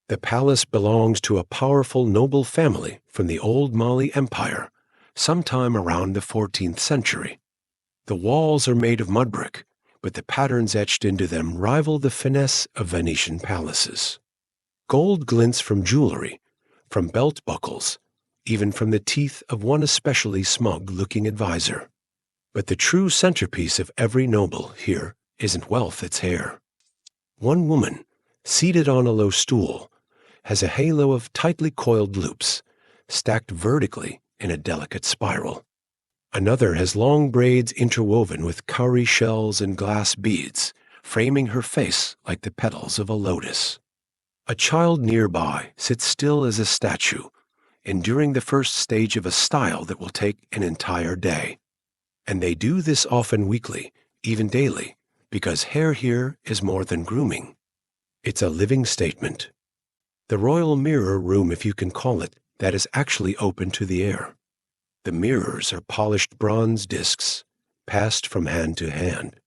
The palace belongs to a powerful noble family from the old Mali Empire, sometime around the 14th century. The walls are made of mud brick, but the patterns etched into them rival the finesse of Venetian palaces. Gold glints from jewelry, from belt buckles, even from the teeth of one especially smug-looking advisor. But the true centerpiece of every noble here isn't wealth, it's hair. One woman, seated on a low stool, has a halo of tightly coiled loops, stacked vertically in a delicate spiral. Another has long braids interwoven with cowrie shells and glass beads, framing her face like the petals of a lotus. A child nearby sits still as a statue, enduring the first stage of a style that will take an entire day. And they do this often weekly, even daily, because hair here is more than grooming. It's a living statement. The royal mirror room, if you can call it, that is actually open to the air. The mirrors are polished bronze discs, passed from hand to hand.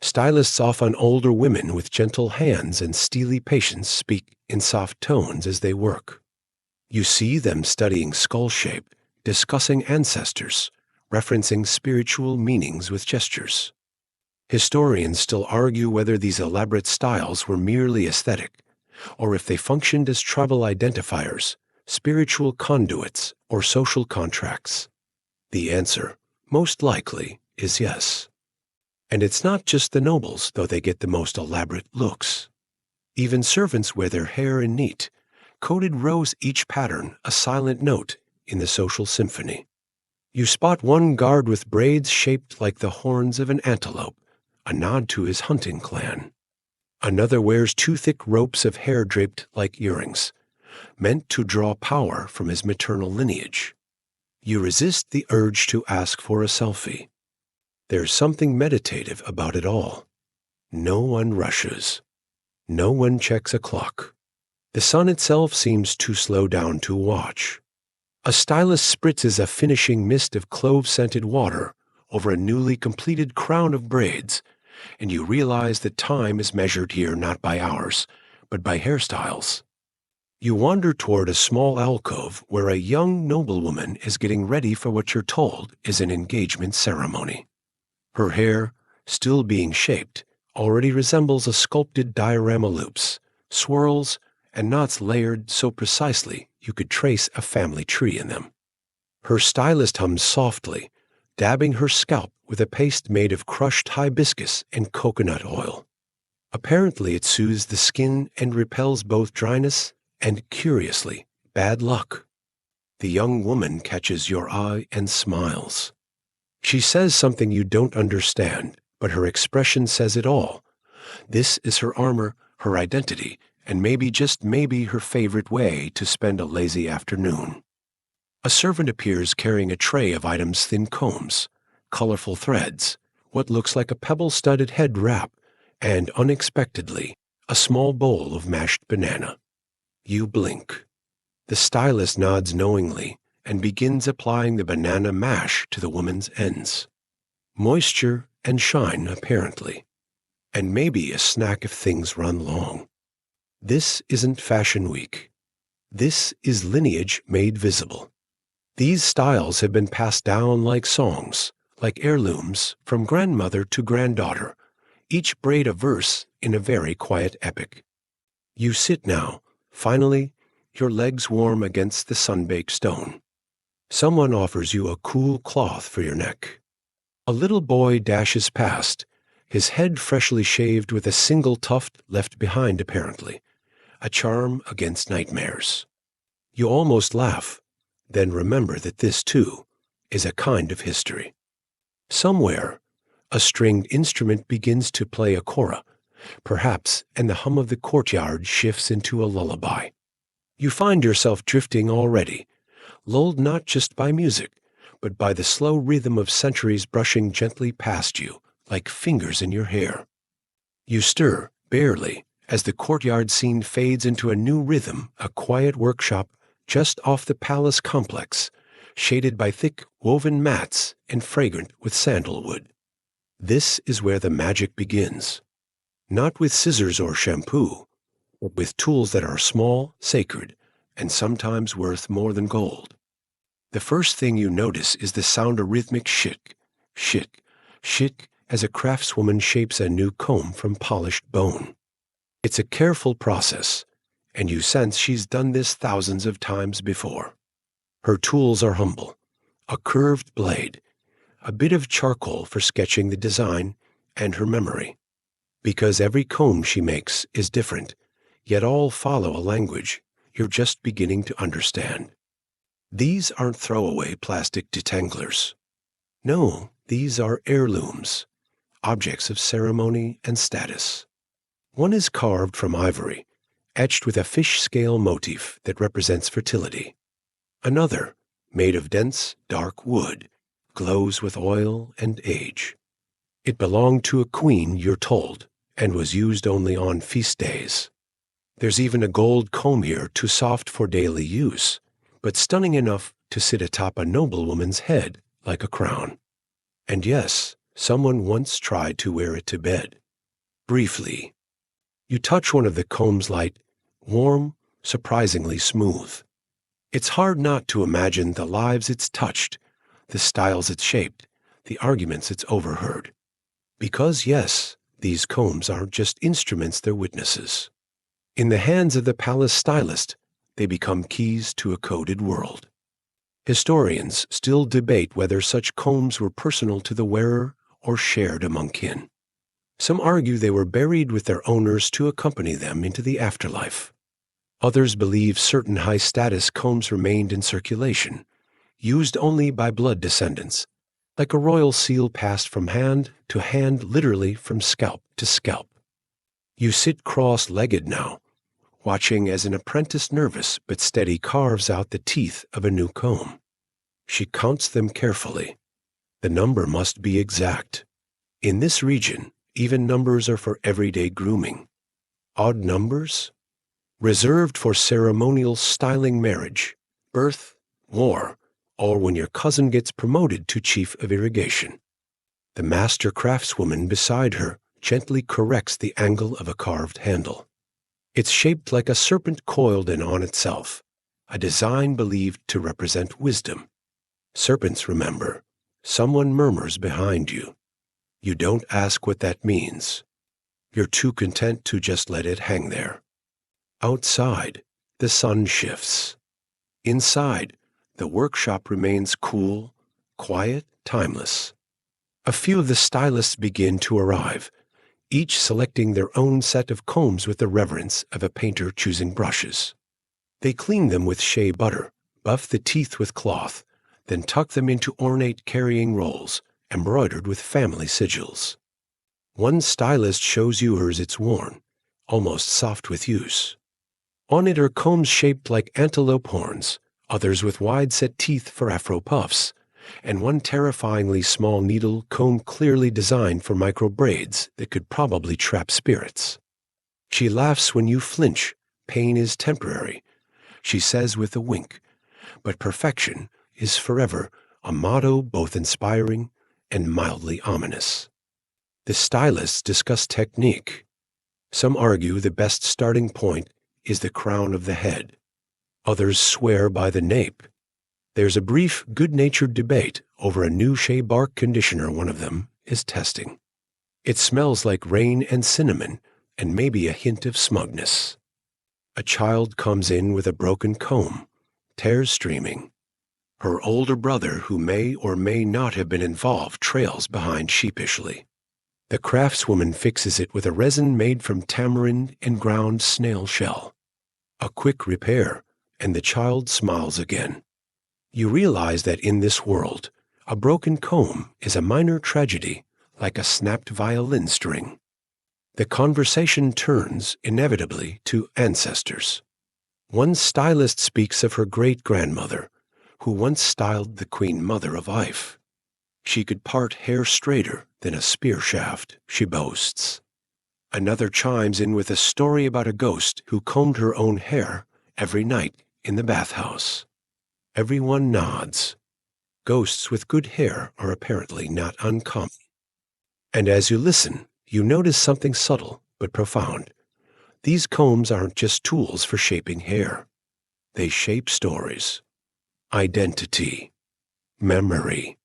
Stylists, often older women with gentle hands and steely patience, speak in soft tones as they work. You see them studying skull shape, discussing ancestors, referencing spiritual meanings with gestures. Historians still argue whether these elaborate styles were merely aesthetic, or if they functioned as tribal identifiers, spiritual conduits, or social contracts. The answer, most likely, is yes. And it's not just the nobles, though they get the most elaborate looks. Even servants wear their hair in neat, coated rows, each pattern a silent note in the social symphony. You spot one guard with braids shaped like the horns of an antelope, a nod to his hunting clan. Another wears two thick ropes of hair draped like earrings, meant to draw power from his maternal lineage. You resist the urge to ask for a selfie. There's something meditative about it all. No one rushes. No one checks a clock. The sun itself seems too slow down to watch. A stylist spritzes a finishing mist of clove-scented water over a newly completed crown of braids, and you realize that time is measured here not by hours, but by hairstyles. You wander toward a small alcove where a young noblewoman is getting ready for what you're told is an engagement ceremony. Her hair, still being shaped, already resembles a sculpted diorama, loops, swirls, and knots layered so precisely you could trace a family tree in them. Her stylist hums softly, dabbing her scalp with a paste made of crushed hibiscus and coconut oil. Apparently it soothes the skin and repels both dryness and, curiously, bad luck. The young woman catches your eye and smiles. She says something you don't understand, but her expression says it all. This is her armor, her identity, and maybe, just maybe, her favorite way to spend a lazy afternoon. A servant appears carrying a tray of items: thin combs, colorful threads, what looks like a pebble-studded head wrap, and, unexpectedly, a small bowl of mashed banana. You blink. The stylist nods knowingly and begins applying the banana mash to the woman's ends. Moisture and shine, apparently, and maybe a snack if things run long. This isn't Fashion Week. This is lineage made visible. These styles have been passed down like songs, like heirlooms, from grandmother to granddaughter, each braid a verse in a very quiet epic. You sit now, finally, your legs warm against the sun-baked stone. Someone offers you a cool cloth for your neck. A little boy dashes past, his head freshly shaved with a single tuft left behind apparently, a charm against nightmares. You almost laugh, then remember that this, too, is a kind of history. Somewhere, a stringed instrument begins to play a kora, perhaps, and the hum of the courtyard shifts into a lullaby. You find yourself drifting already, lulled not just by music, but by the slow rhythm of centuries brushing gently past you, like fingers in your hair. You stir, barely, as the courtyard scene fades into a new rhythm, a quiet workshop just off the palace complex, shaded by thick woven mats and fragrant with sandalwood. This is where the magic begins. Not with scissors or shampoo, with tools that are small, sacred, and sometimes worth more than gold. The first thing you notice is the sound of rhythmic shik, shik, shik as a craftswoman shapes a new comb from polished bone. It's a careful process, and you sense she's done this thousands of times before. Her tools are humble: a curved blade, a bit of charcoal for sketching the design, and her memory. Because every comb she makes is different, yet all follow a language you're just beginning to understand. These aren't throwaway plastic detanglers. No, these are heirlooms, objects of ceremony and status. One is carved from ivory, etched with a fish scale motif that represents fertility. Another, made of dense, dark wood, glows with oil and age. It belonged to a queen, you're told, and was used only on feast days. There's even a gold comb here too soft for daily use, but stunning enough to sit atop a noblewoman's head like a crown. And yes, someone once tried to wear it to bed. Briefly. You touch one of the comb's light, warm, surprisingly smooth. It's hard not to imagine the lives it's touched, the styles it's shaped, the arguments it's overheard. Because yes, these combs aren't just instruments, they're witnesses. In the hands of the palace stylist, they become keys to a coded world. Historians still debate whether such combs were personal to the wearer or shared among kin. Some argue they were buried with their owners to accompany them into the afterlife. Others believe certain high-status combs remained in circulation, used only by blood descendants, like a royal seal passed from hand to hand, literally from scalp to scalp. You sit cross-legged now, watching as an apprentice, nervous but steady, carves out the teeth of a new comb. She counts them carefully. The number must be exact. In this region, even numbers are for everyday grooming. Odd numbers? Reserved for ceremonial styling, marriage, birth, war, or when your cousin gets promoted to chief of irrigation. The master craftswoman beside her gently corrects the angle of a carved handle. It's shaped like a serpent coiled in on itself, a design believed to represent wisdom. Serpents, remember, someone murmurs behind you. You don't ask what that means. You're too content to just let it hang there. Outside, the sun shifts. Inside, the workshop remains cool, quiet, timeless. A few of the stylists begin to arrive, each selecting their own set of combs with the reverence of a painter choosing brushes. They clean them with shea butter, buff the teeth with cloth, then tuck them into ornate carrying rolls, embroidered with family sigils. One stylist shows you hers. It's worn, almost soft with use. On it are combs shaped like antelope horns, others with wide-set teeth for afro puffs, and one terrifyingly small needle comb clearly designed for micro braids that could probably trap spirits. She laughs when you flinch. Pain is temporary, she says with a wink, but perfection is forever, a motto both inspiring and mildly ominous. The stylists discuss technique. Some argue the best starting point is the crown of the head. Others swear by the nape. There's a brief, good-natured debate over a new shea bark conditioner one of them is testing. It smells like rain and cinnamon, and maybe a hint of smugness. A child comes in with a broken comb, tears streaming. Her older brother, who may or may not have been involved, trails behind sheepishly. The craftswoman fixes it with a resin made from tamarind and ground snail shell. A quick repair, and the child smiles again. You realize that in this world, a broken comb is a minor tragedy, like a snapped violin string. The conversation turns, inevitably, to ancestors. One stylist speaks of her great-grandmother, who once styled the Queen Mother of Ife. She could part hair straighter than a spear shaft, she boasts. Another chimes in with a story about a ghost who combed her own hair every night in the bathhouse. Everyone nods. Ghosts with good hair are apparently not uncommon. And as you listen, you notice something subtle but profound. These combs aren't just tools for shaping hair. They shape stories, identity, memory.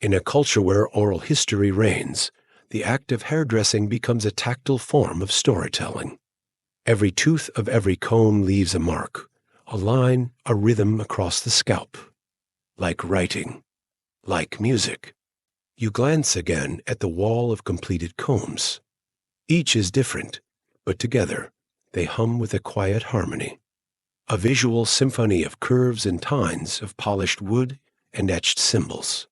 In a culture where oral history reigns, the act of hairdressing becomes a tactile form of storytelling. Every tooth of every comb leaves a mark, a line, a rhythm across the scalp. Like writing, like music. You glance again at the wall of completed combs. Each is different, but together they hum with a quiet harmony. A visual symphony of curves and tines of polished wood and etched symbols.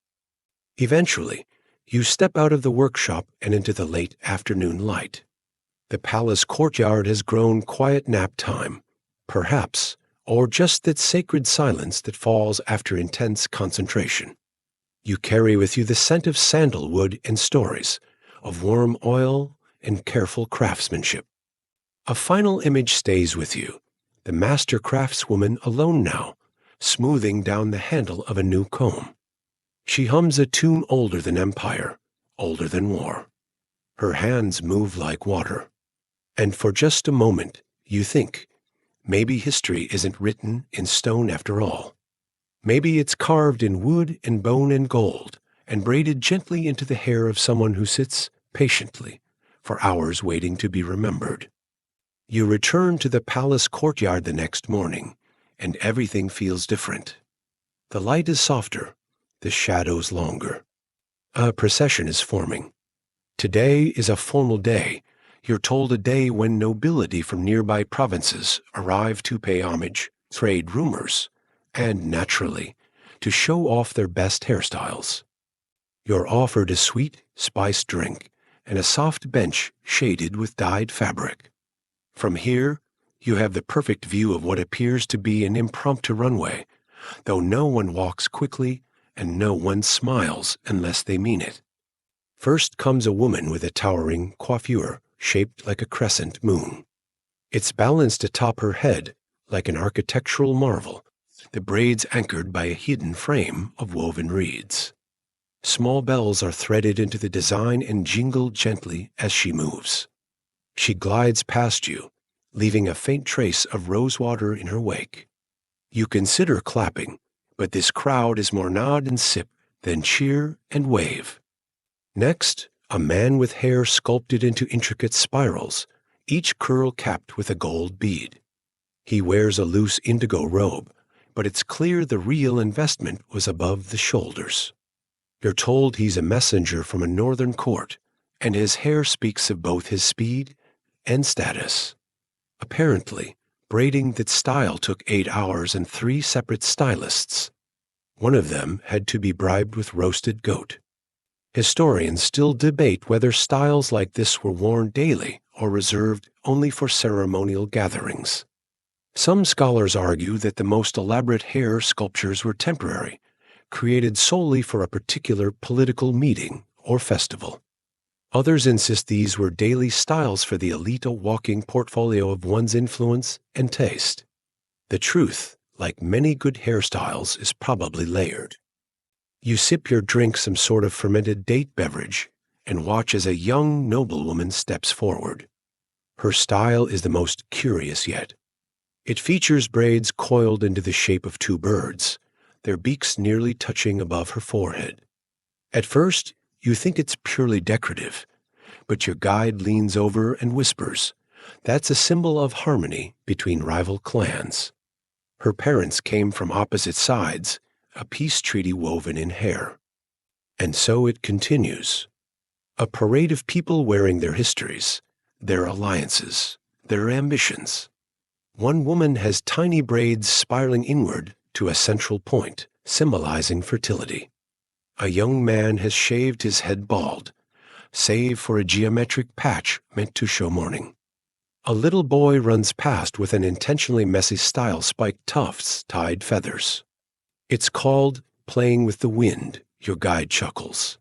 Eventually, you step out of the workshop and into the late afternoon light. The palace courtyard has grown quiet nap time, perhaps, or just that sacred silence that falls after intense concentration. You carry with you the scent of sandalwood and stories, of warm oil and careful craftsmanship. A final image stays with you, the master craftswoman alone now, smoothing down the handle of a new comb. She hums a tune older than empire, older than war. Her hands move like water. And for just a moment, you think, maybe history isn't written in stone after all. Maybe it's carved in wood and bone and gold, and braided gently into the hair of someone who sits patiently for hours waiting to be remembered. You return to the palace courtyard the next morning, and everything feels different. The light is softer, the shadows longer. A procession is forming. Today is a formal day. You're told a day when nobility from nearby provinces arrive to pay homage, trade rumors, and, naturally, to show off their best hairstyles. You're offered a sweet, spiced drink and a soft bench shaded with dyed fabric. From here, you have the perfect view of what appears to be an impromptu runway, though no one walks quickly and no one smiles unless they mean it. First comes a woman with a towering coiffure shaped like a crescent moon. It's balanced atop her head like an architectural marvel, the braids anchored by a hidden frame of woven reeds. Small bells are threaded into the design and jingle gently as she moves. She glides past you, leaving a faint trace of rosewater in her wake. You consider clapping, but this crowd is more nod and sip than cheer and wave. Next, a man with hair sculpted into intricate spirals, each curl capped with a gold bead. He wears a loose indigo robe, but it's clear the real investment was above the shoulders. You're told he's a messenger from a northern court, and his hair speaks of both his speed and status. Apparently, braiding that style took 8 hours and 3 separate stylists. One of them had to be bribed with roasted goat. Historians still debate whether styles like this were worn daily or reserved only for ceremonial gatherings. Some scholars argue that the most elaborate hair sculptures were temporary, created solely for a particular political meeting or festival. Others insist these were daily styles for the elite, a walking portfolio of one's influence and taste. The truth, like many good hairstyles, is probably layered. You sip your drink, some sort of fermented date beverage, and watch as a young noblewoman steps forward. Her style is the most curious yet. It features braids coiled into the shape of 2 birds, their beaks nearly touching above her forehead. At first, you think it's purely decorative, but your guide leans over and whispers, "That's a symbol of harmony between rival clans." Her parents came from opposite sides, a peace treaty woven in hair. And so it continues. A parade of people wearing their histories, their alliances, their ambitions. One woman has tiny braids spiraling inward to a central point, symbolizing fertility. A young man has shaved his head bald, save for a geometric patch meant to show mourning. A little boy runs past with an intentionally messy style spiked tufts tied feathers. It's called playing with the wind, your guide chuckles.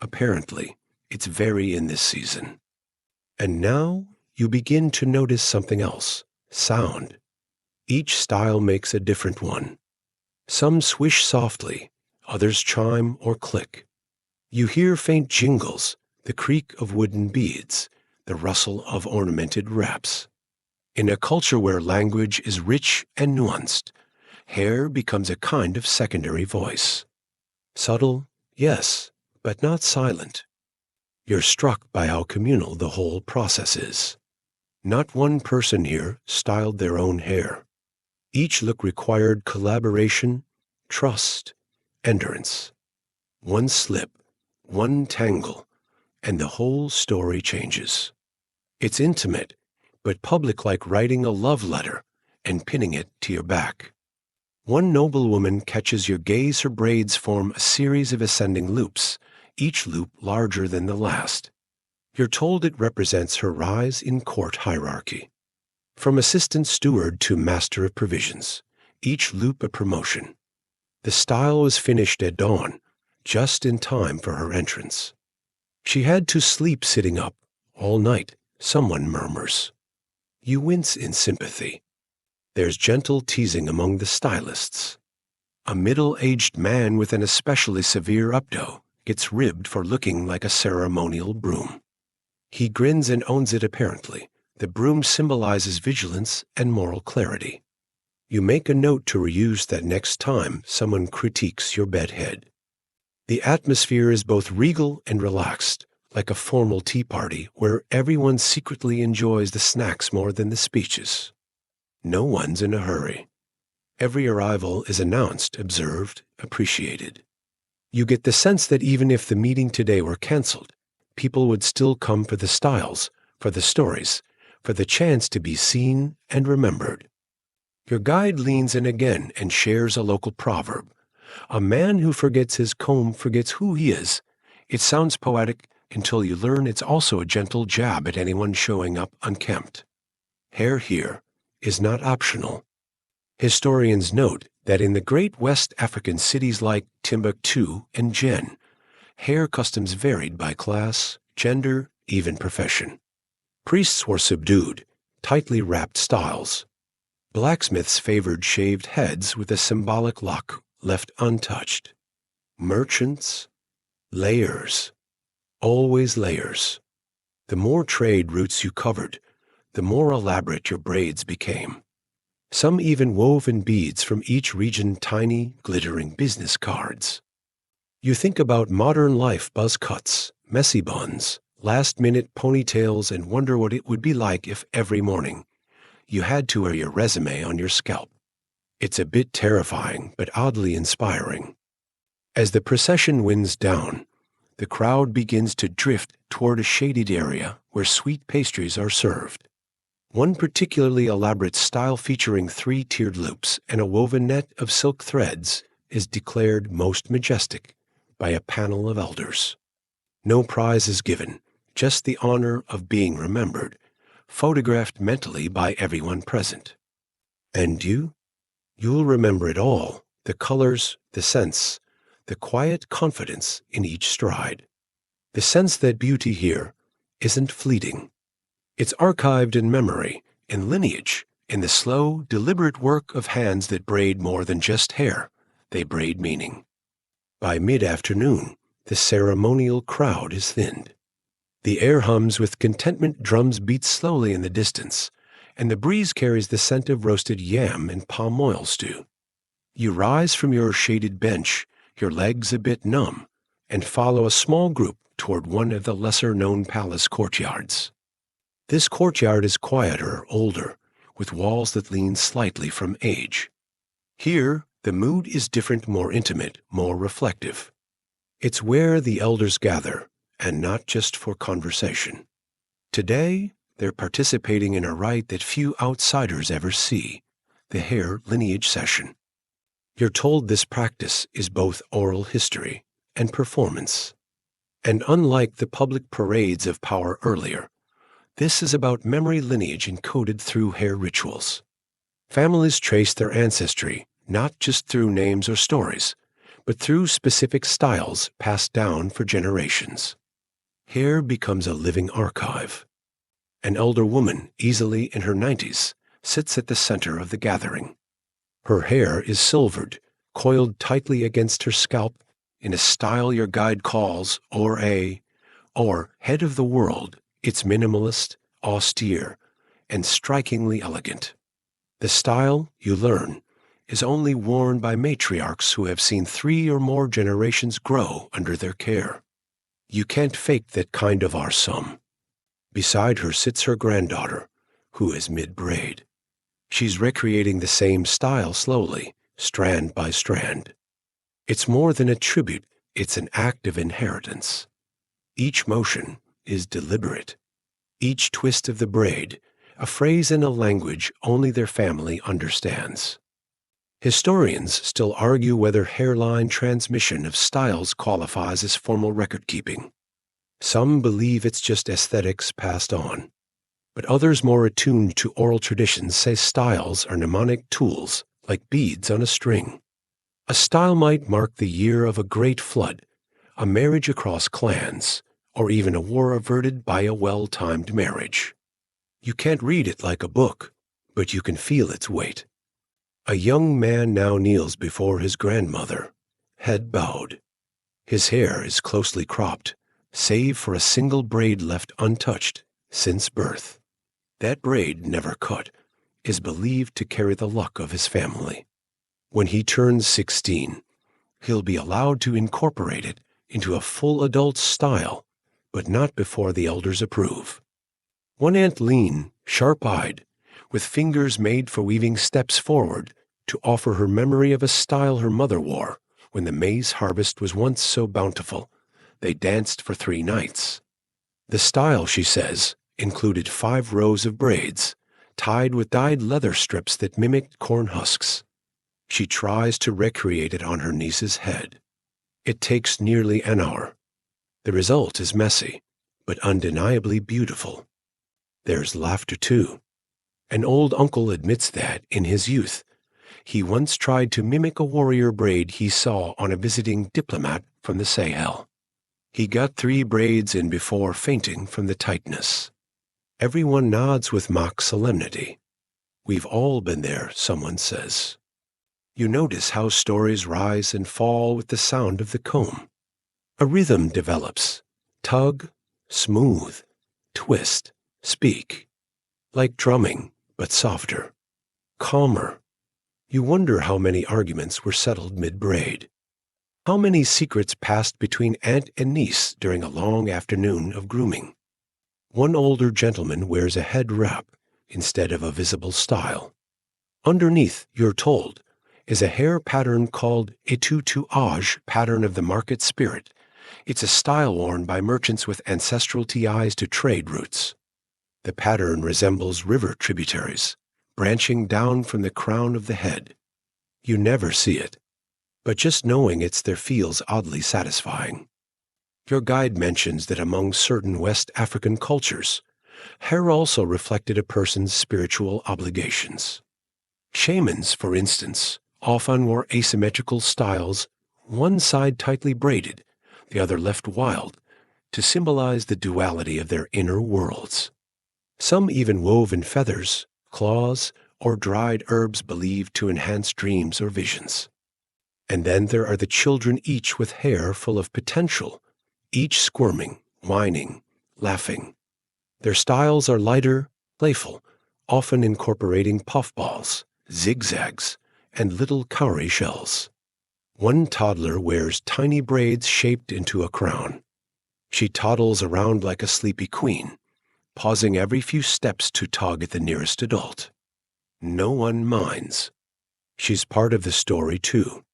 Apparently, it's very in this season. And now you begin to notice something else, sound. Each style makes a different one. Some swish softly, others chime or click. You hear faint jingles, the creak of wooden beads, the rustle of ornamented wraps. In a culture where language is rich and nuanced, hair becomes a kind of secondary voice. Subtle, yes, but not silent. You're struck by how communal the whole process is. Not one person here styled their own hair. Each look required collaboration, trust, endurance. One slip, one tangle, and the whole story changes. It's intimate, but public, like writing a love letter and pinning it to your back. One noblewoman catches your gaze. Her braids form a series of ascending loops, each loop larger than the last. You're told it represents her rise in court hierarchy. From assistant steward to master of provisions, each loop a promotion. The style was finished at dawn, just in time for her entrance. She had to sleep sitting up all night, someone murmurs. You wince in sympathy. There's gentle teasing among the stylists. A middle-aged man with an especially severe updo gets ribbed for looking like a ceremonial broom. He grins and owns it apparently. The broom symbolizes vigilance and moral clarity. You make a note to reuse that next time someone critiques your bedhead. The atmosphere is both regal and relaxed, like a formal tea party where everyone secretly enjoys the snacks more than the speeches. No one's in a hurry. Every arrival is announced, observed, appreciated. You get the sense that even if the meeting today were canceled, people would still come for the styles, for the stories, for the chance to be seen and remembered. Your guide leans in again and shares a local proverb. A man who forgets his comb forgets who he is. It sounds poetic until you learn it's also a gentle jab at anyone showing up unkempt. Hair here is not optional. Historians note that in the great West African cities like Timbuktu and Jen, hair customs varied by class, gender, even profession. Priests wore subdued, tightly wrapped styles. Blacksmiths favored shaved heads with a symbolic lock left untouched. Merchants, layers, always layers. The more trade routes you covered, the more elaborate your braids became. Some even wove in beads from each region, tiny, glittering business cards. You think about modern life buzz cuts, messy buns, last-minute ponytails, and wonder what it would be like if every morning you had to wear your resume on your scalp. It's a bit terrifying, but oddly inspiring. As the procession winds down, the crowd begins to drift toward a shaded area where sweet pastries are served. One particularly elaborate style featuring 3-tiered loops and a woven net of silk threads is declared most majestic by a panel of elders. No prize is given, just the honor of being remembered, photographed mentally by everyone present. And you'll remember it all, the colors, the scents, the quiet confidence in each stride. The sense that beauty here isn't fleeting. It's archived in memory, in lineage, in the slow, deliberate work of hands that braid more than just hair. They braid meaning. By mid-afternoon, the ceremonial crowd is thinned. The air hums with contentment, drums beat slowly in the distance, and the breeze carries the scent of roasted yam and palm oil stew. You rise from your shaded bench, your legs a bit numb, and follow a small group toward one of the lesser-known palace courtyards. This courtyard is quieter, older, with walls that lean slightly from age. Here, the mood is different, more intimate, more reflective. It's where the elders gather, and not just for conversation. Today, they're participating in a rite that few outsiders ever see, the hair lineage session. You're told this practice is both oral history and performance. And unlike the public parades of power earlier, this is about memory lineage encoded through hair rituals. Families trace their ancestry not just through names or stories, but through specific styles passed down for generations. Hair becomes a living archive. An elder woman, easily in her 90s, sits at the center of the gathering. Her hair is silvered, coiled tightly against her scalp in a style your guide calls or head of the world. It's minimalist, austere, and strikingly elegant. The style, you learn, is only worn by matriarchs who have seen 3 or more generations grow under their care. You can't fake that kind of arsum. Beside her sits her granddaughter, who is mid-braid. She's recreating the same style slowly, strand by strand. It's more than a tribute, it's an act of inheritance. Each motion is deliberate. Each twist of the braid, a phrase in a language only their family understands. Historians still argue whether hairline transmission of styles qualifies as formal record-keeping. Some believe it's just aesthetics passed on, but others more attuned to oral traditions say styles are mnemonic tools, like beads on a string. A style might mark the year of a great flood, a marriage across clans, or even a war averted by a well-timed marriage. You can't read it like a book, but you can feel its weight. A young man now kneels before his grandmother, head bowed. His hair is closely cropped, save for a single braid left untouched since birth. That braid, never cut, is believed to carry the luck of his family. When he turns 16, he'll be allowed to incorporate it into a full adult style, but not before the elders approve. One aunt lean, sharp-eyed, with fingers made for weaving steps forward to offer her memory of a style her mother wore when the maize harvest was once so bountiful they danced for 3 nights. The style, she says, included 5 rows of braids, tied with dyed leather strips that mimicked corn husks. She tries to recreate it on her niece's head. It takes nearly an hour. The result is messy, but undeniably beautiful. There's laughter, too. An old uncle admits that, in his youth, he once tried to mimic a warrior braid he saw on a visiting diplomat from the Sahel. He got 3 braids in before fainting from the tightness. Everyone nods with mock solemnity. We've all been there, someone says. You notice how stories rise and fall with the sound of the comb. A rhythm develops. Tug, smooth, twist, speak. Like drumming, but softer. Calmer. You wonder how many arguments were settled mid-braid. How many secrets passed between aunt and niece during a long afternoon of grooming. One older gentleman wears a head wrap instead of a visible style. Underneath, you're told, is a hair pattern called a tutu-age pattern of the market spirit. It's a style worn by merchants with ancestral ties to trade routes. The pattern resembles river tributaries, branching down from the crown of the head. You never see it, but just knowing it's there feels oddly satisfying. Your guide mentions that among certain West African cultures, hair also reflected a person's spiritual obligations. Shamans, for instance, often wore asymmetrical styles, one side tightly braided, the other left wild, to symbolize the duality of their inner worlds. Some even wove in feathers, claws, or dried herbs believed to enhance dreams or visions. And then there are the children, each with hair full of potential, each squirming, whining, laughing. Their styles are lighter, playful, often incorporating puffballs, zigzags, and little cowrie shells. One toddler wears tiny braids shaped into a crown. She toddles around like a sleepy queen, pausing every few steps to tug at the nearest adult. No one minds. She's part of the story, too.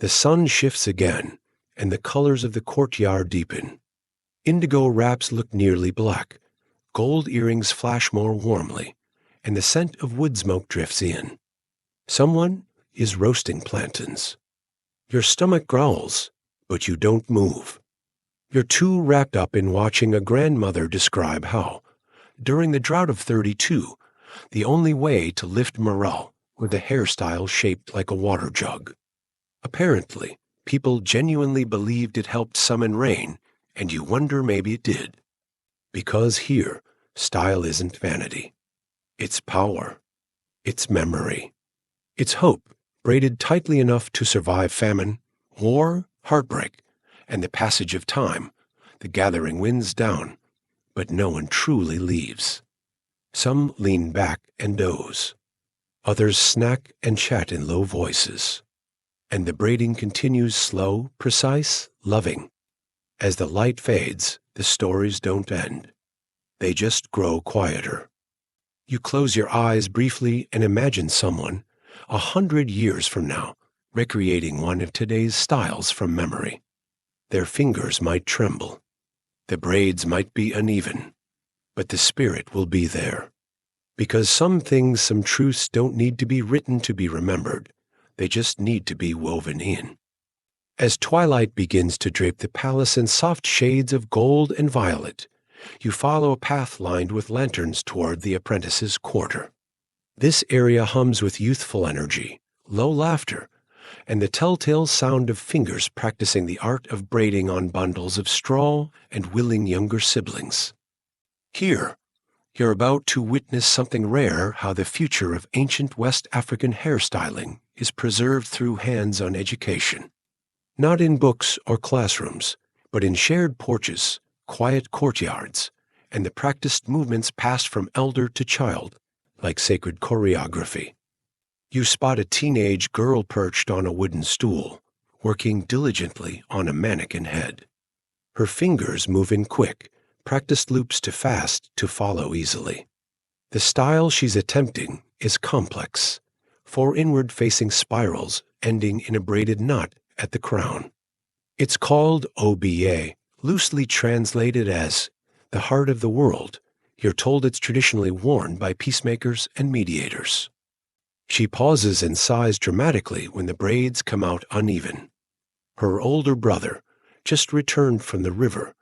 The sun shifts again, and the colors of the courtyard deepen. Indigo wraps look nearly black. Gold earrings flash more warmly, and the scent of wood smoke drifts in. Someone is roasting plantains. Your stomach growls, but you don't move. You're too wrapped up in watching a grandmother describe how, during the drought of 32, the only way to lift morale was a hairstyle shaped like a water jug. Apparently, people genuinely believed it helped summon rain, and you wonder maybe it did. Because here, style isn't vanity. It's power. It's memory. It's hope, braided tightly enough to survive famine, war, heartbreak, and the passage of time. The gathering winds down, but no one truly leaves. Some lean back and doze. Others snack and chat in low voices. And the braiding continues slow, precise, loving. As the light fades, the stories don't end. They just grow quieter. You close your eyes briefly and imagine someone, 100 years from now, recreating one of today's styles from memory. Their fingers might tremble. The braids might be uneven, but the spirit will be there. Because some things, some truths don't need to be written to be remembered. They just need to be woven in. As twilight begins to drape the palace in soft shades of gold and violet, you follow a path lined with lanterns toward the apprentice's quarter. This area hums with youthful energy, low laughter, and the telltale sound of fingers practicing the art of braiding on bundles of straw and willing younger siblings. Here, you're about to witness something rare: how the future of ancient West African hairstyling is preserved through hands-on education. Not in books or classrooms, but in shared porches, quiet courtyards, and the practiced movements passed from elder to child, like sacred choreography. You spot a teenage girl perched on a wooden stool, working diligently on a mannequin head. Her fingers move in quick, practiced loops too fast to follow easily. The style she's attempting is complex, 4 inward-facing spirals ending in a braided knot at the crown. It's called OBA, loosely translated as the heart of the world. You're told it's traditionally worn by peacemakers and mediators. She pauses and sighs dramatically when the braids come out uneven. Her older brother, just returned from the river,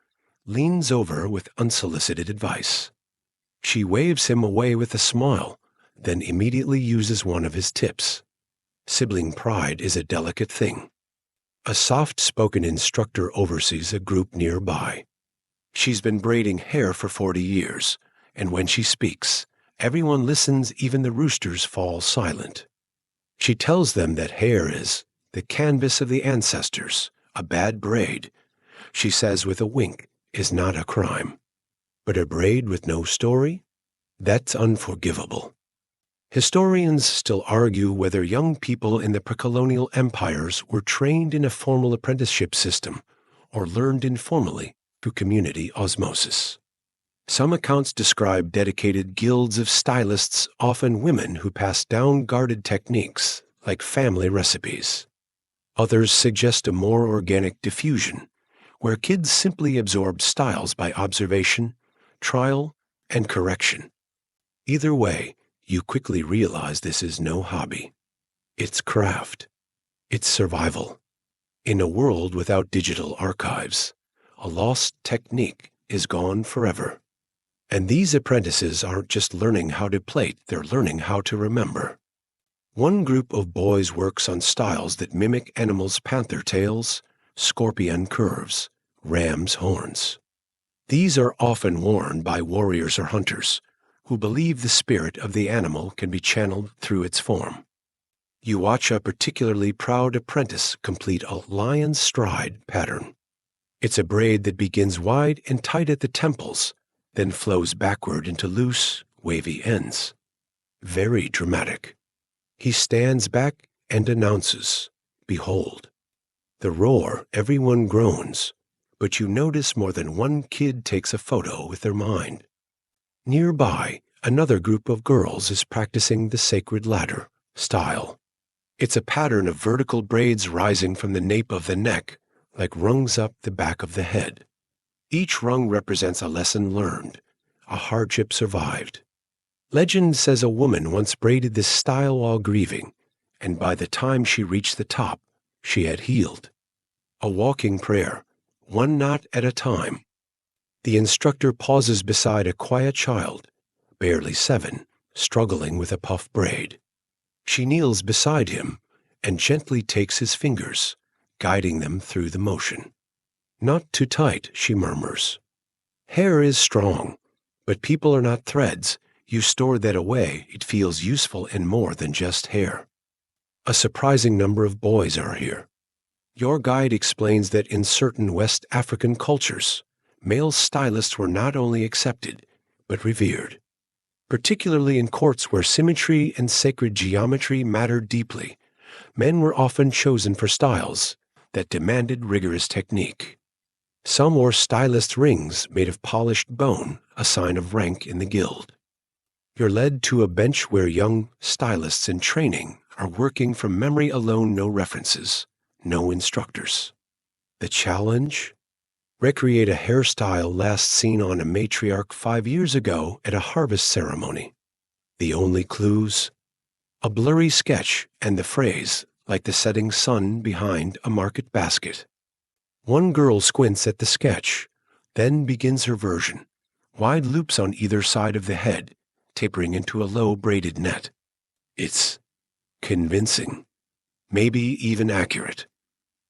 leans over with unsolicited advice. She waves him away with a smile, then immediately uses one of his tips. Sibling pride is a delicate thing. A soft-spoken instructor oversees a group nearby. She's been braiding hair for 40 years, and when she speaks, everyone listens, even the roosters fall silent. She tells them that hair is the canvas of the ancestors. A bad braid, she says with a wink, is not a crime. But a braid with no story? That's unforgivable. Historians still argue whether young people in the pre-colonial empires were trained in a formal apprenticeship system or learned informally through community osmosis. Some accounts describe dedicated guilds of stylists, often women, who passed down guarded techniques like family recipes. Others suggest a more organic diffusion, where kids simply absorbed styles by observation, trial, and correction. Either way, you quickly realize this is no hobby. It's craft. It's survival. In a world without digital archives, a lost technique is gone forever. And these apprentices aren't just learning how to plait, they're learning how to remember. One group of boys works on styles that mimic animals' panther tails, scorpion curves, ram's horns. These are often worn by warriors or hunters who believe the spirit of the animal can be channeled through its form. You watch a particularly proud apprentice complete a lion's stride pattern. It's a braid that begins wide and tight at the temples, then flows backward into loose, wavy ends. Very dramatic. He stands back and announces, "Behold." The roar, everyone groans, but you notice more than one kid takes a photo with their mind. Nearby, another group of girls is practicing the sacred ladder style. It's a pattern of vertical braids rising from the nape of the neck, like rungs up the back of the head. Each rung represents a lesson learned, a hardship survived. Legend says a woman once braided this style while grieving, and by the time she reached the top, she had healed. A walking prayer, one knot at a time. The instructor pauses beside a quiet child, barely 7, struggling with a puff braid. She kneels beside him and gently takes his fingers, guiding them through the motion. "Not too tight," she murmurs. "Hair is strong, but people are not threads. You store that away, it feels useful in more than just hair." A surprising number of boys are here. Your guide explains that in certain West African cultures, male stylists were not only accepted, but revered. Particularly in courts where symmetry and sacred geometry mattered deeply, men were often chosen for styles that demanded rigorous technique. Some wore stylist rings made of polished bone, a sign of rank in the guild. You're led to a bench where young stylists in training are working from memory alone, no references, no instructors. The challenge? Recreate a hairstyle last seen on a matriarch 5 years ago at a harvest ceremony. The only clues? A blurry sketch and the phrase, like the setting sun behind a market basket. One girl squints at the sketch, then begins her version. Wide loops on either side of the head, tapering into a low braided net. It's convincing, maybe even accurate.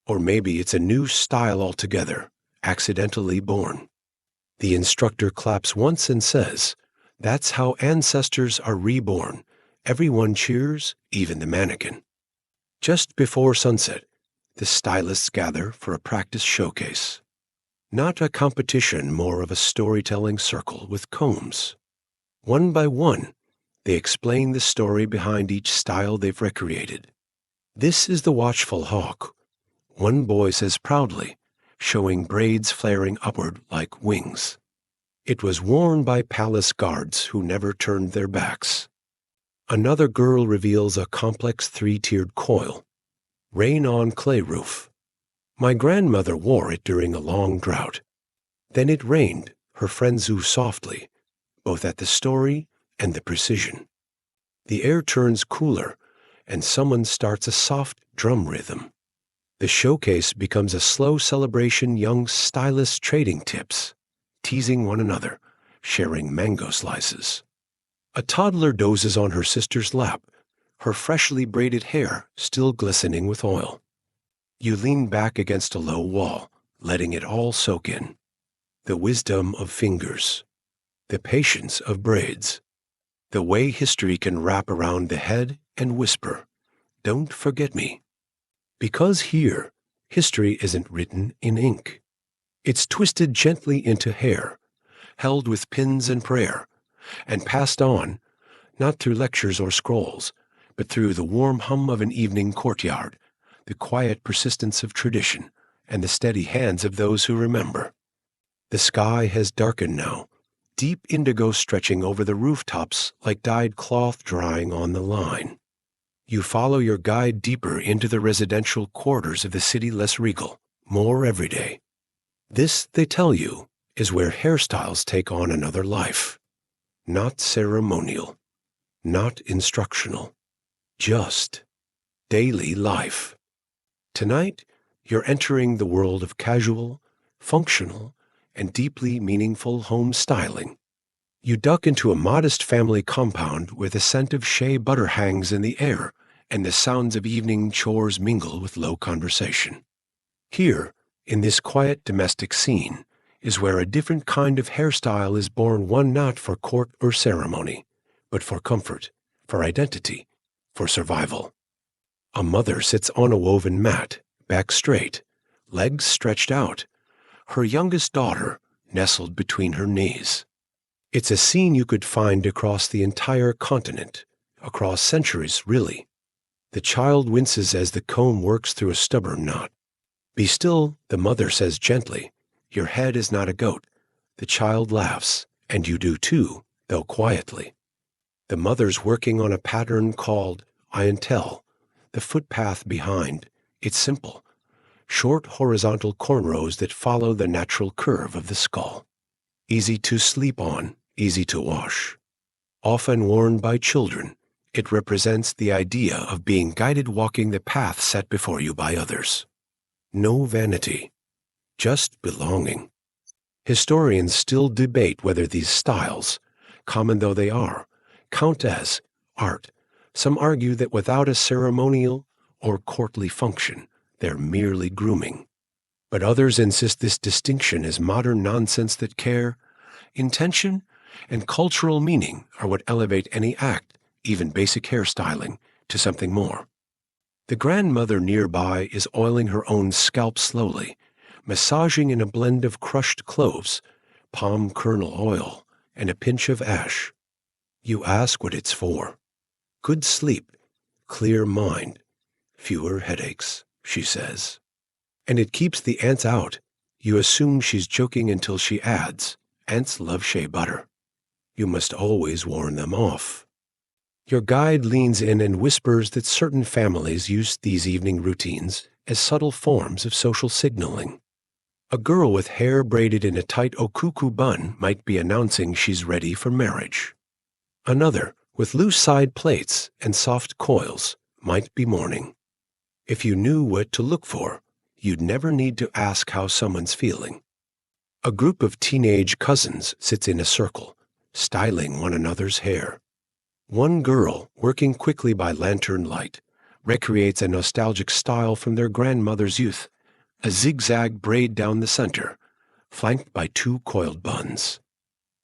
Or maybe it's a new style altogether, accidentally born. The instructor claps once and says, "That's how ancestors are reborn." Everyone cheers, even the mannequin. Just before sunset, the stylists gather for a practice showcase. Not a competition, more of a storytelling circle with combs. One by one, they explain the story behind each style they've recreated. "This is the watchful hawk," one boy says proudly, showing braids flaring upward like wings. "It was worn by palace guards who never turned their backs." Another girl reveals a complex 3-tiered coil. "Rain on clay roof. My grandmother wore it during a long drought. Then it rained," her friends ooh softly, both at the story and the precision. The air turns cooler, and someone starts a soft drum rhythm. The showcase becomes a slow celebration, young stylists trading tips, teasing one another, sharing mango slices. A toddler dozes on her sister's lap, her freshly braided hair still glistening with oil. You lean back against a low wall, letting it all soak in. The wisdom of fingers, the patience of braids, the way history can wrap around the head and whisper, "Don't forget me." Because here, history isn't written in ink. It's twisted gently into hair, held with pins and prayer, and passed on, not through lectures or scrolls, but through the warm hum of an evening courtyard, the quiet persistence of tradition, and the steady hands of those who remember. The sky has darkened now, deep indigo stretching over the rooftops like dyed cloth drying on the line. You follow your guide deeper into the residential quarters of the city, less regal, more everyday. This, they tell you, is where hairstyles take on another life. Not ceremonial, not instructional, just daily life. Tonight, you're entering the world of casual, functional, and deeply meaningful home styling. You duck into a modest family compound where the scent of shea butter hangs in the air and the sounds of evening chores mingle with low conversation. Here, in this quiet domestic scene, is where a different kind of hairstyle is born, one not for court or ceremony, but for comfort, for identity, for survival. A mother sits on a woven mat, back straight, legs stretched out, her youngest daughter nestled between her knees. It's a scene you could find across the entire continent, across centuries, really. The child winces as the comb works through a stubborn knot. "Be still," the mother says gently. "Your head is not a goat." The child laughs, and you do too, though quietly. The mother's working on a pattern called Iantel, the footpath behind. It's simple. Short horizontal cornrows that follow the natural curve of the skull. Easy to sleep on, easy to wash. Often worn by children, it represents the idea of being guided, walking the path set before you by others. No vanity, just belonging. Historians still debate whether these styles, common though they are, count as art. Some argue that without a ceremonial or courtly function, they're merely grooming. But others insist this distinction is modern nonsense, that care, intention, and cultural meaning are what elevate any act, even basic hairstyling, to something more. The grandmother nearby is oiling her own scalp slowly, massaging in a blend of crushed cloves, palm kernel oil, and a pinch of ash. You ask what it's for. Good sleep, clear mind, fewer headaches, she says. And it keeps the ants out. You assume she's joking until she adds, ants love shea butter. You must always warn them off. Your guide leans in and whispers that certain families use these evening routines as subtle forms of social signaling. A girl with hair braided in a tight okuku bun might be announcing she's ready for marriage. Another, with loose side plaits and soft coils, might be mourning. If you knew what to look for, you'd never need to ask how someone's feeling. A group of teenage cousins sits in a circle, styling one another's hair. One girl, working quickly by lantern light, recreates a nostalgic style from their grandmother's youth, a zigzag braid down the center, flanked by two coiled buns.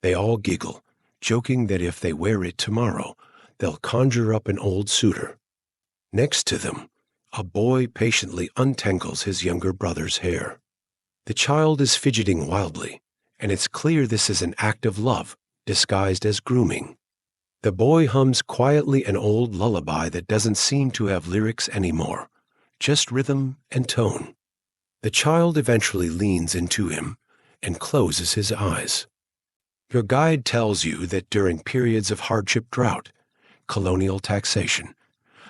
They all giggle, joking that if they wear it tomorrow, they'll conjure up an old suitor. Next to them, a boy patiently untangles his younger brother's hair. The child is fidgeting wildly, and it's clear this is an act of love disguised as grooming. The boy hums quietly an old lullaby that doesn't seem to have lyrics anymore, just rhythm and tone. The child eventually leans into him and closes his eyes. Your guide tells you that during periods of hardship drought, colonial taxation,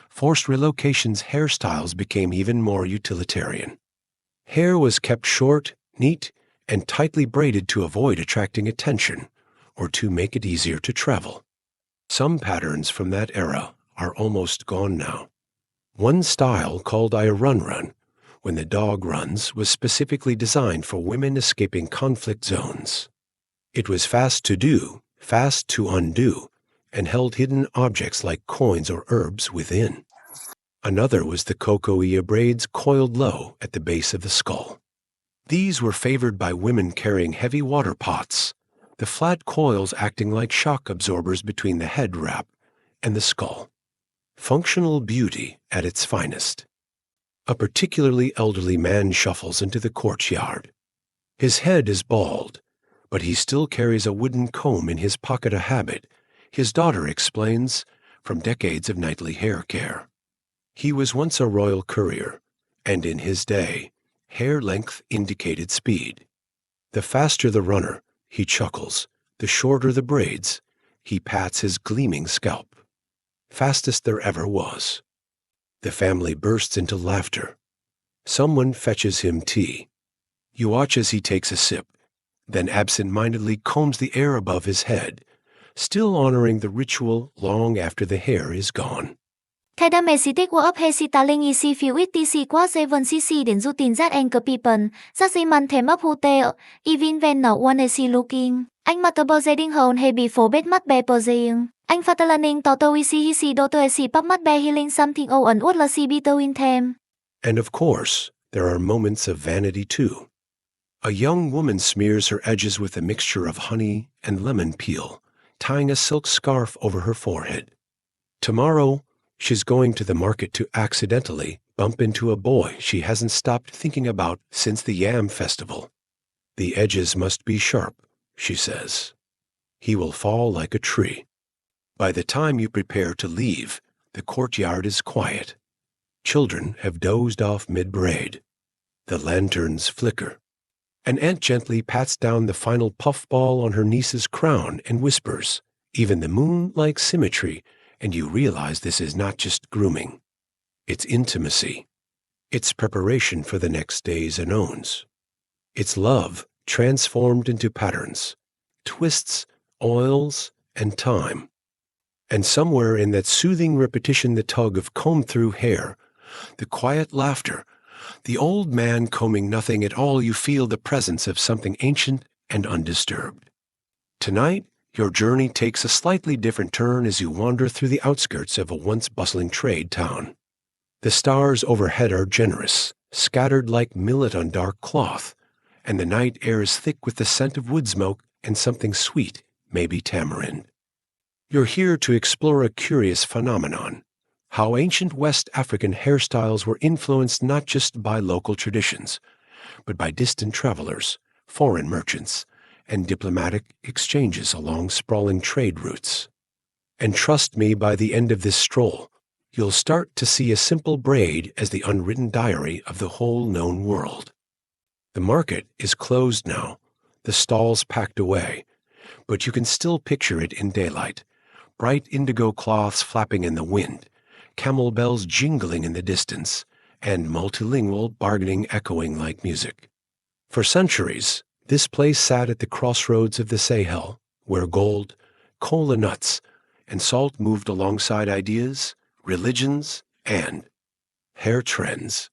forced relocations, hairstyles became even more utilitarian. Hair was kept short, neat, and tightly braided to avoid attracting attention or to make it easier to travel. Some patterns from that era are almost gone now. One style, called a run, when the dog runs, was specifically designed for women escaping conflict zones. It was fast to do, fast to undo, and held hidden objects like coins or herbs within. Another was the cocoia braids coiled low at the base of the skull. These were favored by women carrying heavy water pots, the flat coils acting like shock absorbers between the head wrap and the skull. Functional beauty at its finest. A particularly elderly man shuffles into the courtyard. His head is bald, but he still carries a wooden comb in his pocket, a habit, his daughter explains, from decades of nightly hair care. He was once a royal courier, and in his day, hair length indicated speed. The faster the runner, he chuckles, the shorter the braids, he pats his gleaming scalp. Fastest there ever was. The family bursts into laughter. Someone fetches him tea. You watch as he takes a sip, then absent-mindedly combs the air above his head, still honoring the ritual long after the hair is gone. Thay Mesite của he styling easy few etc qua 7cc đến routine that anchor people, that the man thèm up hotel, even when no one is looking. Anh mặt tờ giading hồn hay before bed mắt bè bờ giang. Anh fatalaning tauto easy hisi daughter esi pop mắt bè healing something oh and what la si bito in them. And of course, there are moments of vanity too. A young woman smears her edges with a mixture of honey and lemon peel, tying a silk scarf over her forehead. Tomorrow, she's going to the market to accidentally bump into a boy she hasn't stopped thinking about since the Yam Festival. The edges must be sharp, she says. He will fall like a tree. By the time you prepare to leave, the courtyard is quiet. Children have dozed off mid-braid. The lanterns flicker. An aunt gently pats down the final puffball on her niece's crown and whispers, "Even the moon likes symmetry," and you realize this is not just grooming. It's intimacy. It's preparation for the next day's anones. It's love transformed into patterns, twists, oils, and time. And somewhere in that soothing repetition, the tug of comb-through hair, the quiet laughter, the old man combing nothing at all, you feel the presence of something ancient and undisturbed. Tonight, your journey takes a slightly different turn as you wander through the outskirts of a once bustling trade town. The stars overhead are generous, scattered like millet on dark cloth, and the night air is thick with the scent of wood smoke and something sweet, maybe tamarind. You're here to explore a curious phenomenon, how ancient West African hairstyles were influenced not just by local traditions, but by distant travelers, foreign merchants, and diplomatic exchanges along sprawling trade routes. And trust me, by the end of this stroll, you'll start to see a simple braid as the unwritten diary of the whole known world. The market is closed now, the stalls packed away, but you can still picture it in daylight. Bright indigo cloths flapping in the wind, camel bells jingling in the distance, and multilingual bargaining echoing like music. For centuries, this place sat at the crossroads of the Sahel, where gold, cola nuts, and salt moved alongside ideas, religions, and hair trends.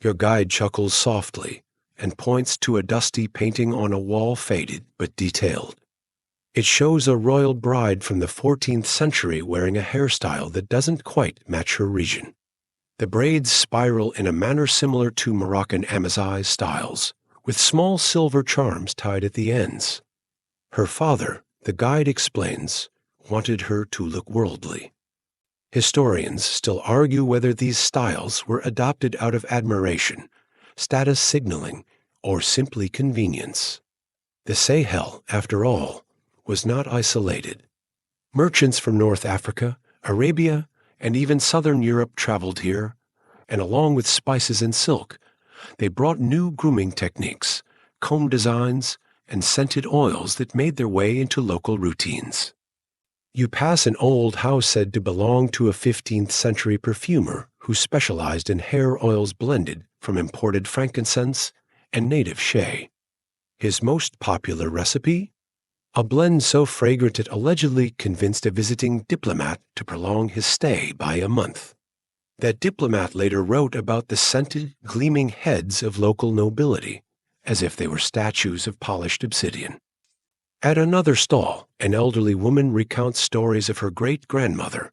Your guide chuckles softly and points to a dusty painting on a wall, faded but detailed. It shows a royal bride from the 14th century wearing a hairstyle that doesn't quite match her region. The braids spiral in a manner similar to Moroccan Amazigh styles, with small silver charms tied at the ends. Her father, the guide explains, wanted her to look worldly. Historians still argue whether these styles were adopted out of admiration, status signaling, or simply convenience. The Sahel, after all, was not isolated. Merchants from North Africa, Arabia, and even southern Europe traveled here, and along with spices and silk, they brought new grooming techniques, comb designs, and scented oils that made their way into local routines. You pass an old house said to belong to a 15th century perfumer who specialized in hair oils blended from imported frankincense and native shea. His most popular recipe? A blend so fragrant it allegedly convinced a visiting diplomat to prolong his stay by a month. That diplomat later wrote about the scented, gleaming heads of local nobility, as if they were statues of polished obsidian. At another stall, an elderly woman recounts stories of her great-grandmother,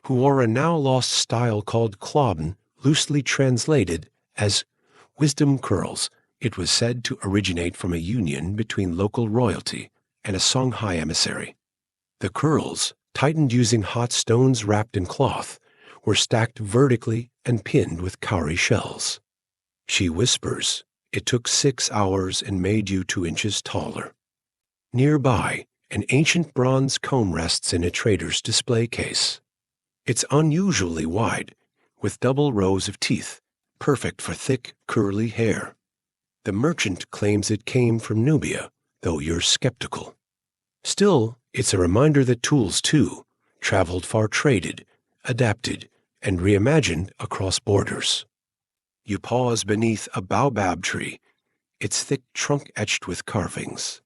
who wore a now-lost style called clove-scented, loosely translated as wisdom curls. It was said to originate from a union between local royalty and a Songhai emissary. The curls, tightened using hot stones wrapped in cloth, were stacked vertically and pinned with cowrie shells. She whispers, "It took 6 hours and made you 2 inches taller." Nearby, an ancient bronze comb rests in a trader's display case. It's unusually wide, with double rows of teeth, perfect for thick, curly hair. The merchant claims it came from Nubia, though you're skeptical. Still, it's a reminder that tools, too, traveled far, traded, adapted, and reimagined across borders. You pause beneath a baobab tree, its thick trunk etched with carvings.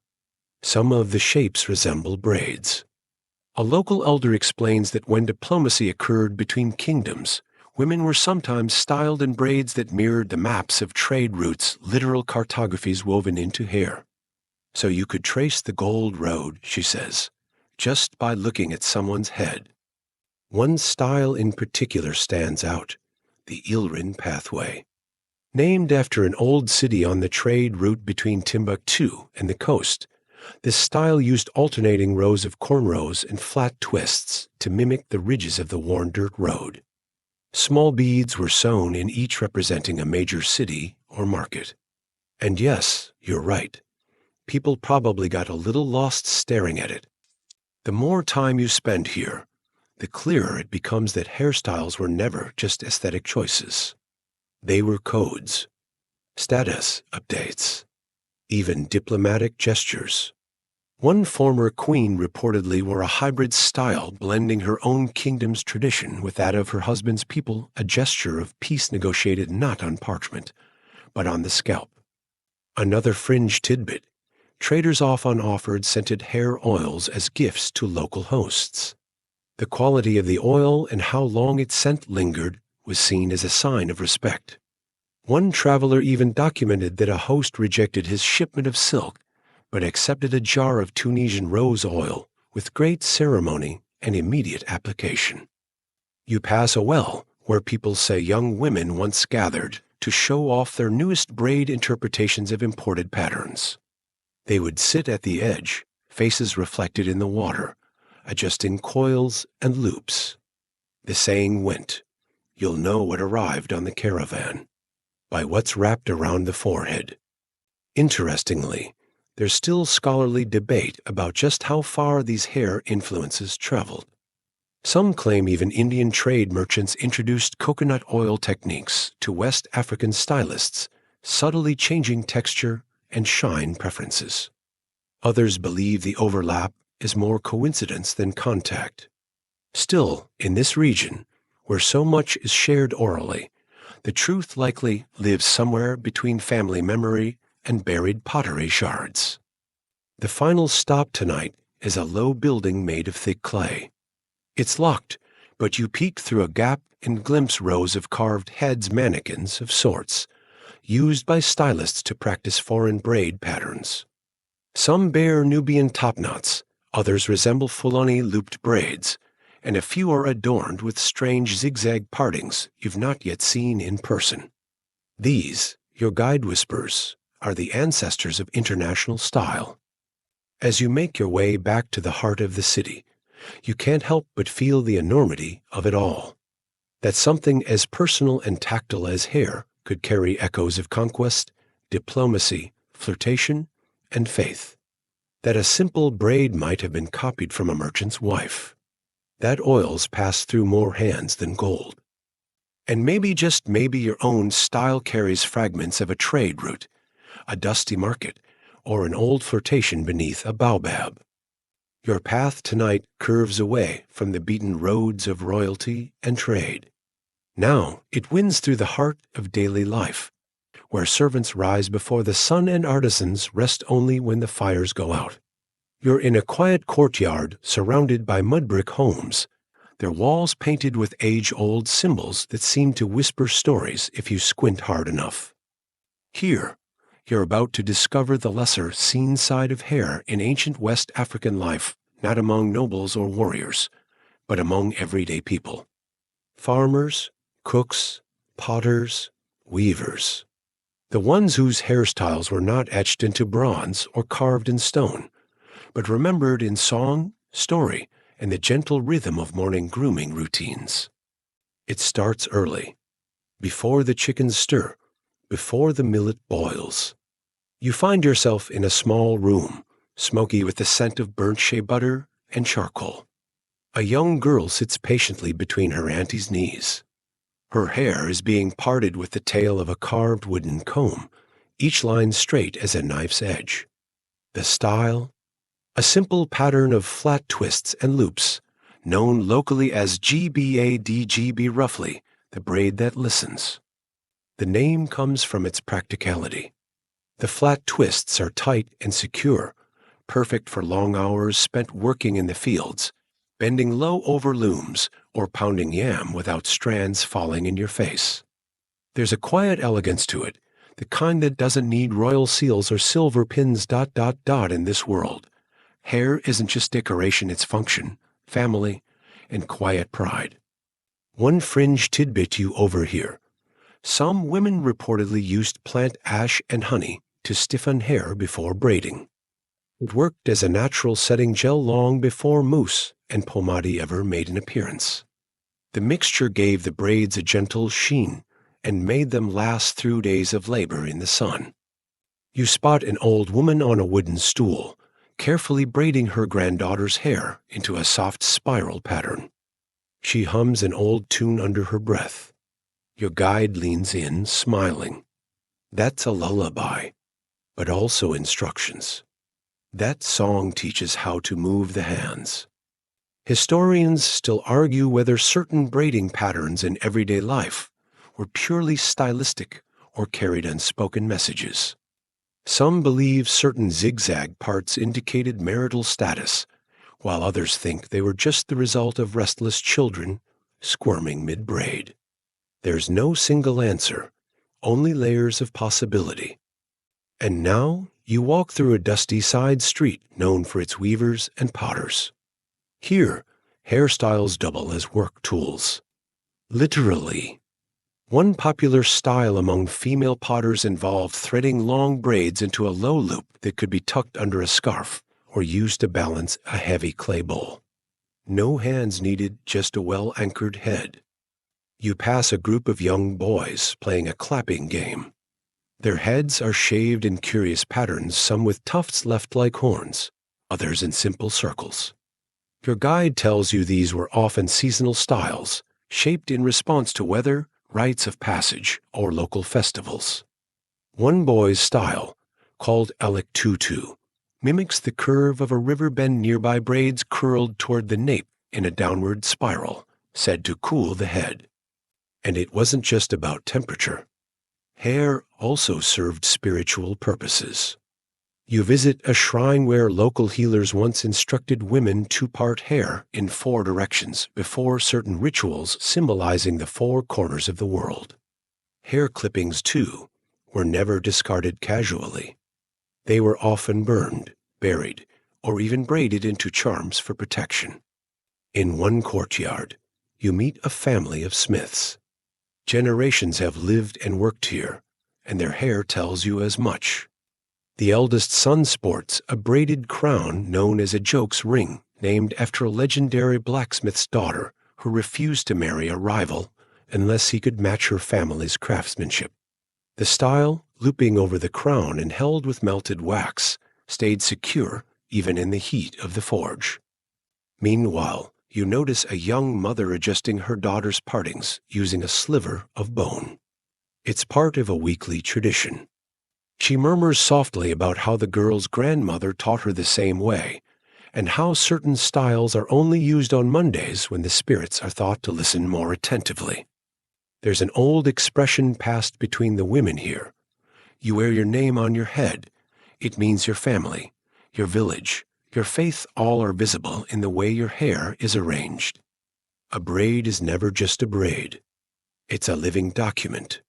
Some of the shapes resemble braids. A local elder explains that when diplomacy occurred between kingdoms, women were sometimes styled in braids that mirrored the maps of trade routes, literal cartographies woven into hair. So you could trace the gold road, she says, just by looking at someone's head. One style in particular stands out, the Ilrin pathway. Named after an old city on the trade route between Timbuktu and the coast, this style used alternating rows of cornrows and flat twists to mimic the ridges of the worn dirt road. Small beads were sewn in each representing a major city or market. And yes, you're right. People probably got a little lost staring at it. The more time you spend here, the clearer it becomes that hairstyles were never just aesthetic choices. They were codes, status updates, even diplomatic gestures. One former queen reportedly wore a hybrid style blending her own kingdom's tradition with that of her husband's people, a gesture of peace negotiated not on parchment, but on the scalp. Another fringe tidbit: traders often offered scented hair oils as gifts to local hosts. The quality of the oil and how long its scent lingered was seen as a sign of respect. One traveler even documented that a host rejected his shipment of silk, but accepted a jar of Tunisian rose oil with great ceremony and immediate application. You pass a well where people say young women once gathered to show off their newest braid interpretations of imported patterns. They would sit at the edge, faces reflected in the water, adjusting coils and loops. The saying went, "You'll know what arrived on the caravan by what's wrapped around the forehead." Interestingly, there's still scholarly debate about just how far these hair influences traveled. Some claim even Indian trade merchants introduced coconut oil techniques to West African stylists, subtly changing texture and shine preferences. Others believe the overlap is more coincidence than contact. Still, in this region, where so much is shared orally, the truth likely lives somewhere between family memory and buried pottery shards. The final stop tonight is a low building made of thick clay. It's locked, but you peek through a gap and glimpse rows of carved heads mannequins of sorts, used by stylists to practice foreign braid patterns. Some bear Nubian topknots, others resemble Fulani looped braids, and a few are adorned with strange zigzag partings you've not yet seen in person. These, your guide whispers, are the ancestors of international style. As you make your way back to the heart of the city, you can't help but feel the enormity of it all. That something as personal and tactile as hair could carry echoes of conquest, diplomacy, flirtation, and faith. That a simple braid might have been copied from a merchant's wife. That oils pass through more hands than gold. And maybe, just maybe, your own style carries fragments of a trade route, a dusty market, or an old flirtation beneath a baobab. Your path tonight curves away from the beaten roads of royalty and trade. Now it winds through the heart of daily life, where servants rise before the sun and artisans rest only when the fires go out. You're in a quiet courtyard surrounded by mud brick homes, their walls painted with age-old symbols that seem to whisper stories if you squint hard enough. Here, you're about to discover the lesser seen side of hair in ancient West African life, not among nobles or warriors, but among everyday people. Farmers, cooks, potters, weavers. The ones whose hairstyles were not etched into bronze or carved in stone, but remembered in song, story, and the gentle rhythm of morning grooming routines. It starts early, before the chickens stir, before the millet boils. You find yourself in a small room, smoky with the scent of burnt shea butter and charcoal. A young girl sits patiently between her auntie's knees. Her hair is being parted with the tail of a carved wooden comb, each line straight as a knife's edge. The style? A simple pattern of flat twists and loops, known locally as GBADGB roughly, the braid that listens. The name comes from its practicality. The flat twists are tight and secure, perfect for long hours spent working in the fields, bending low over looms, or pounding yam without strands falling in your face. There's a quiet elegance to it, the kind that doesn't need royal seals or silver pins ... in this world. Hair isn't just decoration, it's function, family, and quiet pride. One fringe tidbit you overhear. Some women reportedly used plant ash and honey to stiffen hair before braiding. It worked as a natural setting gel long before mousse and pomade ever made an appearance. The mixture gave the braids a gentle sheen and made them last through days of labor in the sun. You spot an old woman on a wooden stool, carefully braiding her granddaughter's hair into a soft spiral pattern. She hums an old tune under her breath. Your guide leans in, smiling. That's a lullaby, but also instructions. That song teaches how to move the hands. Historians still argue whether certain braiding patterns in everyday life were purely stylistic or carried unspoken messages. Some believe certain zigzag parts indicated marital status, while others think they were just the result of restless children squirming mid-braid. There's no single answer, only layers of possibility. And now you walk through a dusty side street known for its weavers and potters. Here, hairstyles double as work tools. Literally. One popular style among female potters involved threading long braids into a low loop that could be tucked under a scarf or used to balance a heavy clay bowl. No hands needed, just a well-anchored head. You pass a group of young boys playing a clapping game. Their heads are shaved in curious patterns, some with tufts left like horns, others in simple circles. Your guide tells you these were often seasonal styles, shaped in response to weather, rites of passage, or local festivals. One boy's style, called Alec Tutu, mimics the curve of a river bend nearby braids curled toward the nape in a downward spiral, said to cool the head. And it wasn't just about temperature. Hair also served spiritual purposes. You visit a shrine where local healers once instructed women to part hair in 4 directions before certain rituals symbolizing the 4 corners of the world. Hair clippings, too, were never discarded casually. They were often burned, buried, or even braided into charms for protection. In one courtyard, you meet a family of smiths. Generations have lived and worked here, and their hair tells you as much. The eldest son sports a braided crown known as a joke's ring, named after a legendary blacksmith's daughter who refused to marry a rival unless he could match her family's craftsmanship. The style, looping over the crown and held with melted wax, stayed secure even in the heat of the forge. Meanwhile, you notice a young mother adjusting her daughter's partings using a sliver of bone. It's part of a weekly tradition. She murmurs softly about how the girl's grandmother taught her the same way, and how certain styles are only used on Mondays when the spirits are thought to listen more attentively. There's an old expression passed between the women here. You wear your name on your head. It means your family, your village, your faith all are visible in the way your hair is arranged. A braid is never just a braid. It's a living document.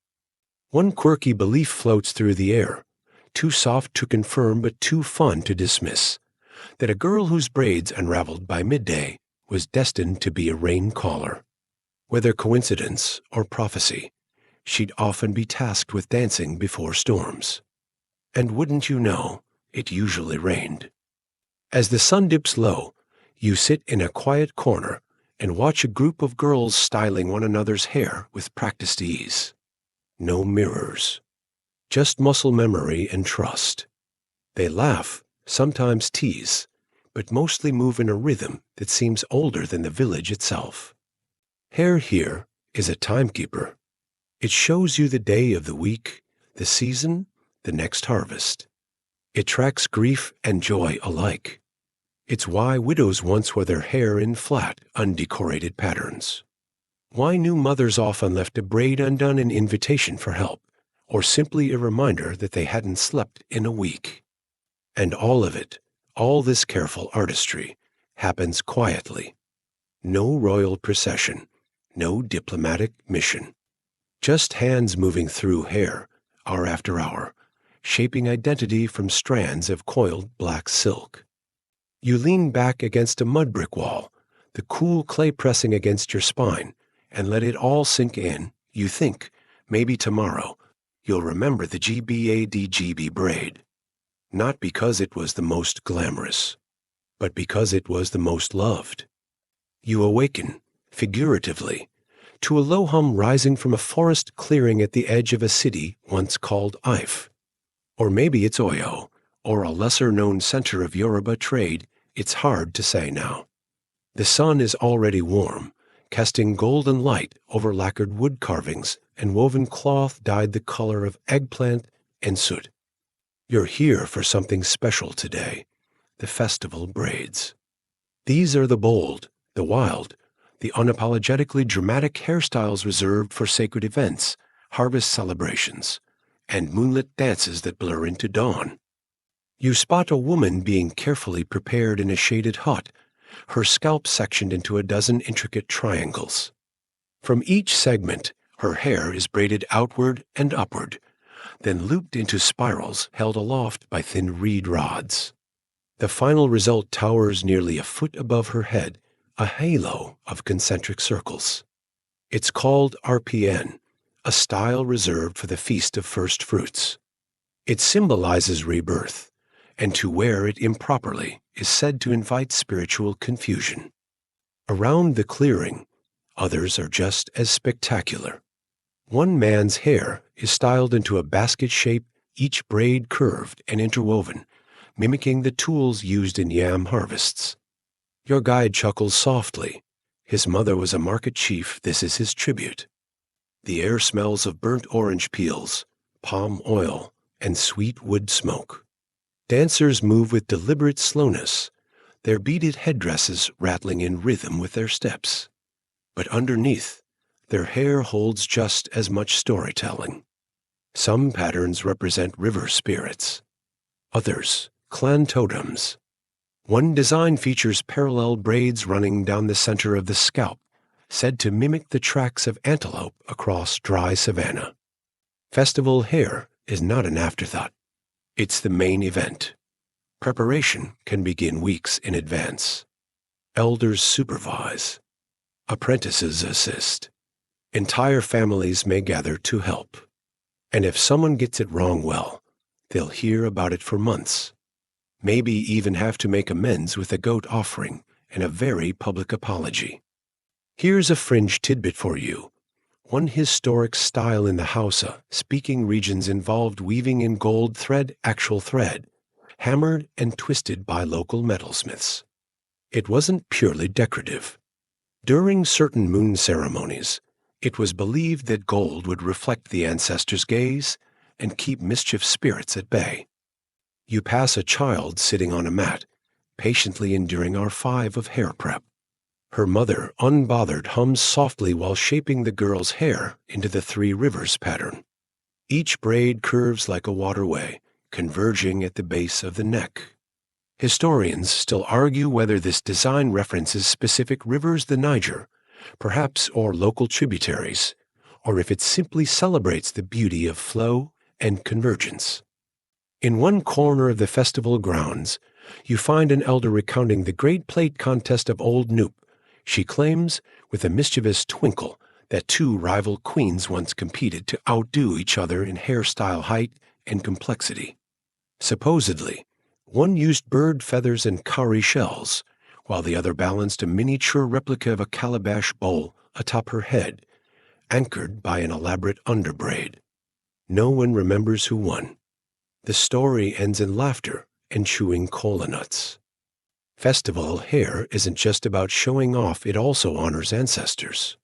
One quirky belief floats through the air, too soft to confirm but too fun to dismiss, that a girl whose braids unraveled by midday was destined to be a rain caller. Whether coincidence or prophecy, she'd often be tasked with dancing before storms. And wouldn't you know, it usually rained. As the sun dips low, you sit in a quiet corner and watch a group of girls styling one another's hair with practiced ease. No mirrors, just muscle memory and trust. They laugh, sometimes tease, but mostly move in a rhythm that seems older than the village itself. Hair here is a timekeeper. It shows you the day of the week, the season, the next harvest. It tracks grief and joy alike. It's why widows once wore their hair in flat, undecorated patterns. Why new mothers often left a braid undone in invitation for help, or simply a reminder that they hadn't slept in a week. And all of it, all this careful artistry, happens quietly. No royal procession, no diplomatic mission. Just hands moving through hair, hour after hour, shaping identity from strands of coiled black silk. You lean back against a mud brick wall, the cool clay pressing against your spine, and let it all sink in. You think, maybe tomorrow, you'll remember the GBADGB braid. Not because it was the most glamorous, but because it was the most loved. You awaken, figuratively, to a low hum rising from a forest clearing at the edge of a city once called Ife. Or maybe it's Oyo, or a lesser-known center of Yoruba trade. It's hard to say now. The sun is already warm, casting golden light over lacquered wood carvings and woven cloth dyed the color of eggplant and soot. You're here for something special today, the festival braids. These are the bold, the wild, the unapologetically dramatic hairstyles reserved for sacred events, harvest celebrations, and moonlit dances that blur into dawn. You spot a woman being carefully prepared in a shaded hut, her scalp sectioned into a dozen intricate triangles. From each segment, her hair is braided outward and upward, then looped into spirals held aloft by thin reed rods. The final result towers nearly a foot above her head, a halo of concentric circles. It's called RPN, a style reserved for the Feast of First Fruits. It symbolizes rebirth, and to wear it improperly is said to invite spiritual confusion. Around the clearing, others are just as spectacular. One man's hair is styled into a basket shape, each braid curved and interwoven, mimicking the tools used in yam harvests. Your guide chuckles softly. His mother was a market chief, this is his tribute. The air smells of burnt orange peels, palm oil, and sweet wood smoke. Dancers move with deliberate slowness, their beaded headdresses rattling in rhythm with their steps. But underneath, their hair holds just as much storytelling. Some patterns represent river spirits, others clan totems. One design features parallel braids running down the center of the scalp, said to mimic the tracks of antelope across dry savanna. Festival hair is not an afterthought. It's the main event. Preparation can begin weeks in advance. Elders supervise. Apprentices assist. Entire families may gather to help. And if someone gets it wrong, well, they'll hear about it for months. Maybe even have to make amends with a goat offering and a very public apology. Here's a fringe tidbit for you. One historic style in the Hausa speaking regions involved weaving in gold thread, actual thread, hammered and twisted by local metalsmiths. It wasn't purely decorative. During certain moon ceremonies, it was believed that gold would reflect the ancestors' gaze and keep mischief spirits at bay. You pass a child sitting on a mat, patiently enduring our 5 of hair prep. Her mother, unbothered, hums softly while shaping the girl's hair into the 3 rivers pattern. Each braid curves like a waterway, converging at the base of the neck. Historians still argue whether this design references specific rivers, the Niger, perhaps, or local tributaries, or if it simply celebrates the beauty of flow and convergence. In one corner of the festival grounds, you find an elder recounting the great plate contest of Old Noop. She claims, with a mischievous twinkle, that 2 rival queens once competed to outdo each other in hairstyle, height, and complexity. Supposedly, one used bird feathers and cowrie shells, while the other balanced a miniature replica of a calabash bowl atop her head, anchored by an elaborate underbraid. No one remembers who won. The story ends in laughter and chewing cola nuts. Festival hair isn't just about showing off, it also honors ancestors.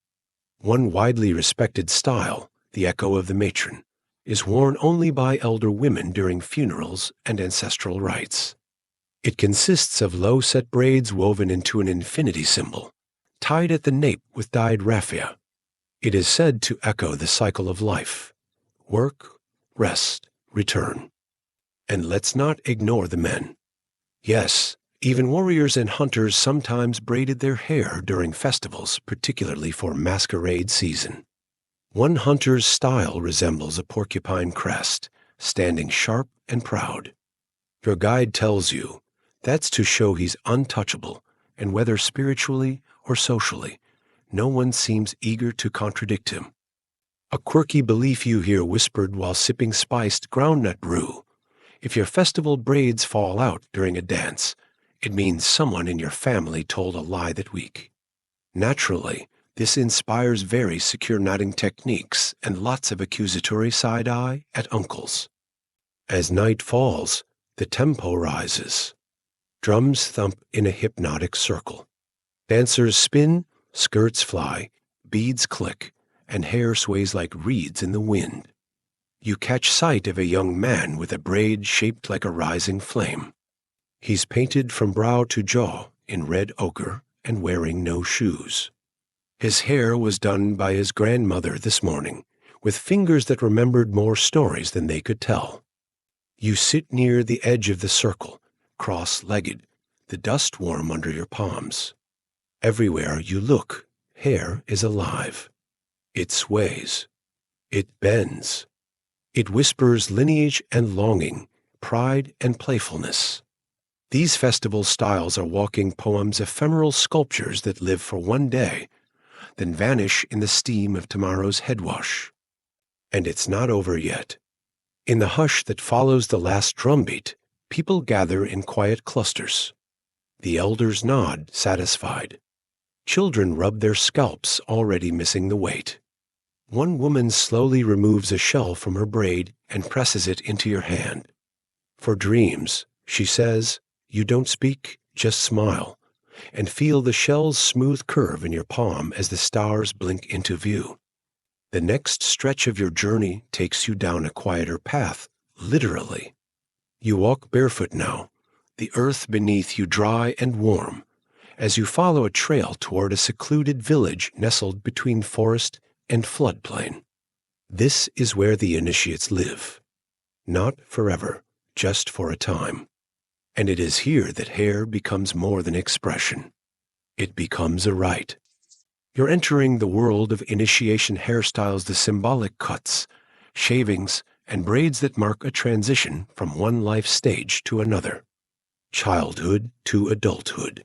One widely respected style, the echo of the matron, is worn only by elder women during funerals and ancestral rites. It consists of low-set braids woven into an infinity symbol, tied at the nape with dyed raffia. It is said to echo the cycle of life: work, rest, return. And let's not ignore the men. Yes, even warriors and hunters sometimes braided their hair during festivals, particularly for masquerade season. One hunter's style resembles a porcupine crest, standing sharp and proud. Your guide tells you that's to show he's untouchable, and whether spiritually or socially, no one seems eager to contradict him. A quirky belief you hear whispered while sipping spiced groundnut brew. If your festival braids fall out during a dance, it means someone in your family told a lie that week. Naturally, this inspires very secure knotting techniques and lots of accusatory side-eye at uncles. As night falls, the tempo rises. Drums thump in a hypnotic circle. Dancers spin, skirts fly, beads click, and hair sways like reeds in the wind. You catch sight of a young man with a braid shaped like a rising flame. He's painted from brow to jaw in red ochre and wearing no shoes. His hair was done by his grandmother this morning, with fingers that remembered more stories than they could tell. You sit near the edge of the circle, cross-legged, the dust warm under your palms. Everywhere you look, hair is alive. It sways. It bends. It whispers lineage and longing, pride and playfulness. These festival styles are walking poems, ephemeral sculptures that live for one day, then vanish in the steam of tomorrow's headwash. And it's not over yet. In the hush that follows the last drumbeat, people gather in quiet clusters. The elders nod, satisfied. Children rub their scalps, already missing the weight. One woman slowly removes a shell from her braid and presses it into your hand. For dreams, she says, you don't speak, just smile, and feel the shell's smooth curve in your palm as the stars blink into view. The next stretch of your journey takes you down a quieter path, literally. You walk barefoot now, the earth beneath you dry and warm, as you follow a trail toward a secluded village nestled between forest and floodplain. This is where the initiates live. Not forever, just for a time. And it is here that hair becomes more than expression. It becomes a rite. You're entering the world of initiation hairstyles, the symbolic cuts, shavings, and braids that mark a transition from one life stage to another. Childhood to adulthood.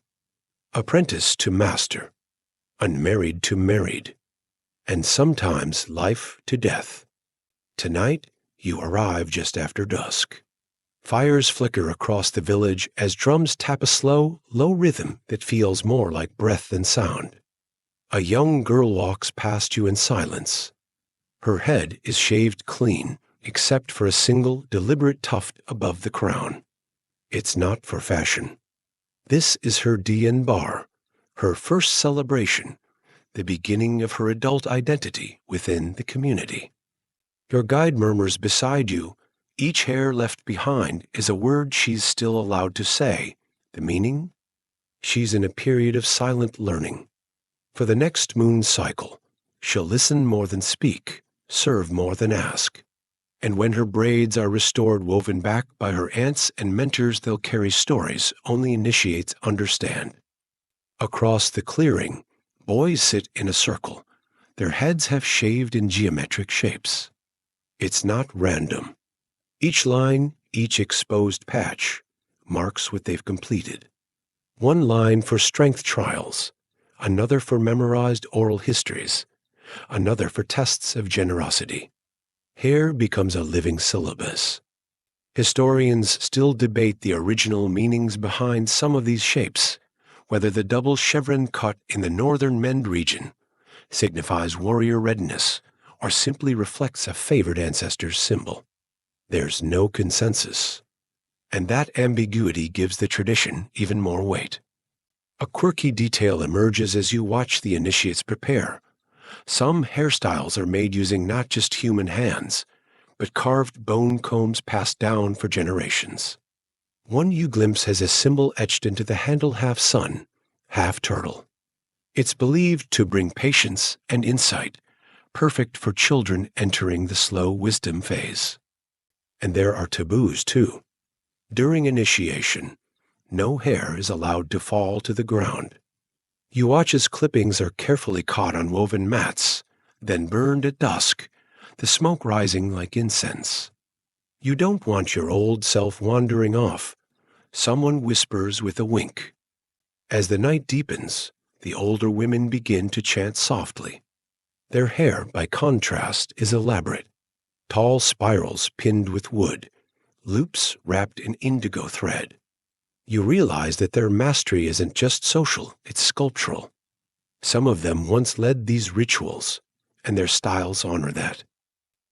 Apprentice to master. Unmarried to married. And sometimes life to death. Tonight, you arrive just after dusk. Fires flicker across the village as drums tap a slow, low rhythm that feels more like breath than sound. A young girl walks past you in silence. Her head is shaved clean, except for a single, deliberate tuft above the crown. It's not for fashion. This is her D.N. bar, her first celebration, the beginning of her adult identity within the community. Your guide murmurs beside you, each hair left behind is a word she's still allowed to say. The meaning? She's in a period of silent learning. For the next moon cycle, she'll listen more than speak, serve more than ask. And when her braids are restored, woven back by her aunts and mentors, they'll carry stories only initiates understand. Across the clearing, boys sit in a circle. Their heads have shaved in geometric shapes. It's not random. Each line, each exposed patch, marks what they've completed. One line for strength trials, another for memorized oral histories, another for tests of generosity. Hair becomes a living syllabus. Historians still debate the original meanings behind some of these shapes, whether the double chevron cut in the northern Mend region signifies warrior readiness or simply reflects a favored ancestor's symbol. There's no consensus, and that ambiguity gives the tradition even more weight. A quirky detail emerges as you watch the initiates prepare. Some hairstyles are made using not just human hands, but carved bone combs passed down for generations. One you glimpse has a symbol etched into the handle, half sun, half turtle. It's believed to bring patience and insight, perfect for children entering the slow wisdom phase. And there are taboos, too. During initiation, no hair is allowed to fall to the ground. You watch as clippings are carefully caught on woven mats, then burned at dusk, the smoke rising like incense. You don't want your old self wandering off. Someone whispers with a wink. As the night deepens, the older women begin to chant softly. Their hair, by contrast, is elaborate. Tall spirals pinned with wood, loops wrapped in indigo thread. You realize that their mastery isn't just social, it's sculptural. Some of them once led these rituals, and their styles honor that.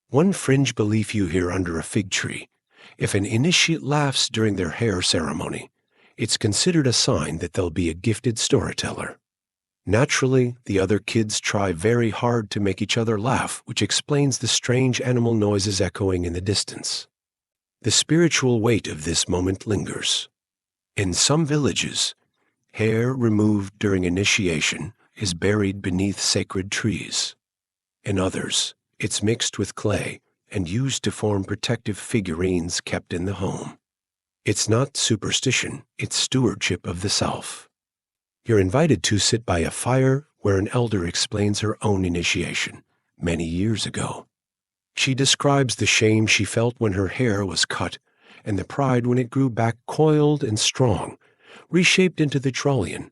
One fringe belief you hear under a fig tree: if an initiate laughs during their hair ceremony, it's considered a sign that they'll be a gifted storyteller. Naturally, the other kids try very hard to make each other laugh, which explains the strange animal noises echoing in the distance. The spiritual weight of this moment lingers. In some villages, hair removed during initiation is buried beneath sacred trees. In others, it's mixed with clay and used to form protective figurines kept in the home. It's not superstition, it's stewardship of the self. You're invited to sit by a fire where an elder explains her own initiation many years ago. She describes the shame she felt when her hair was cut and the pride when it grew back coiled and strong, reshaped into the trullion,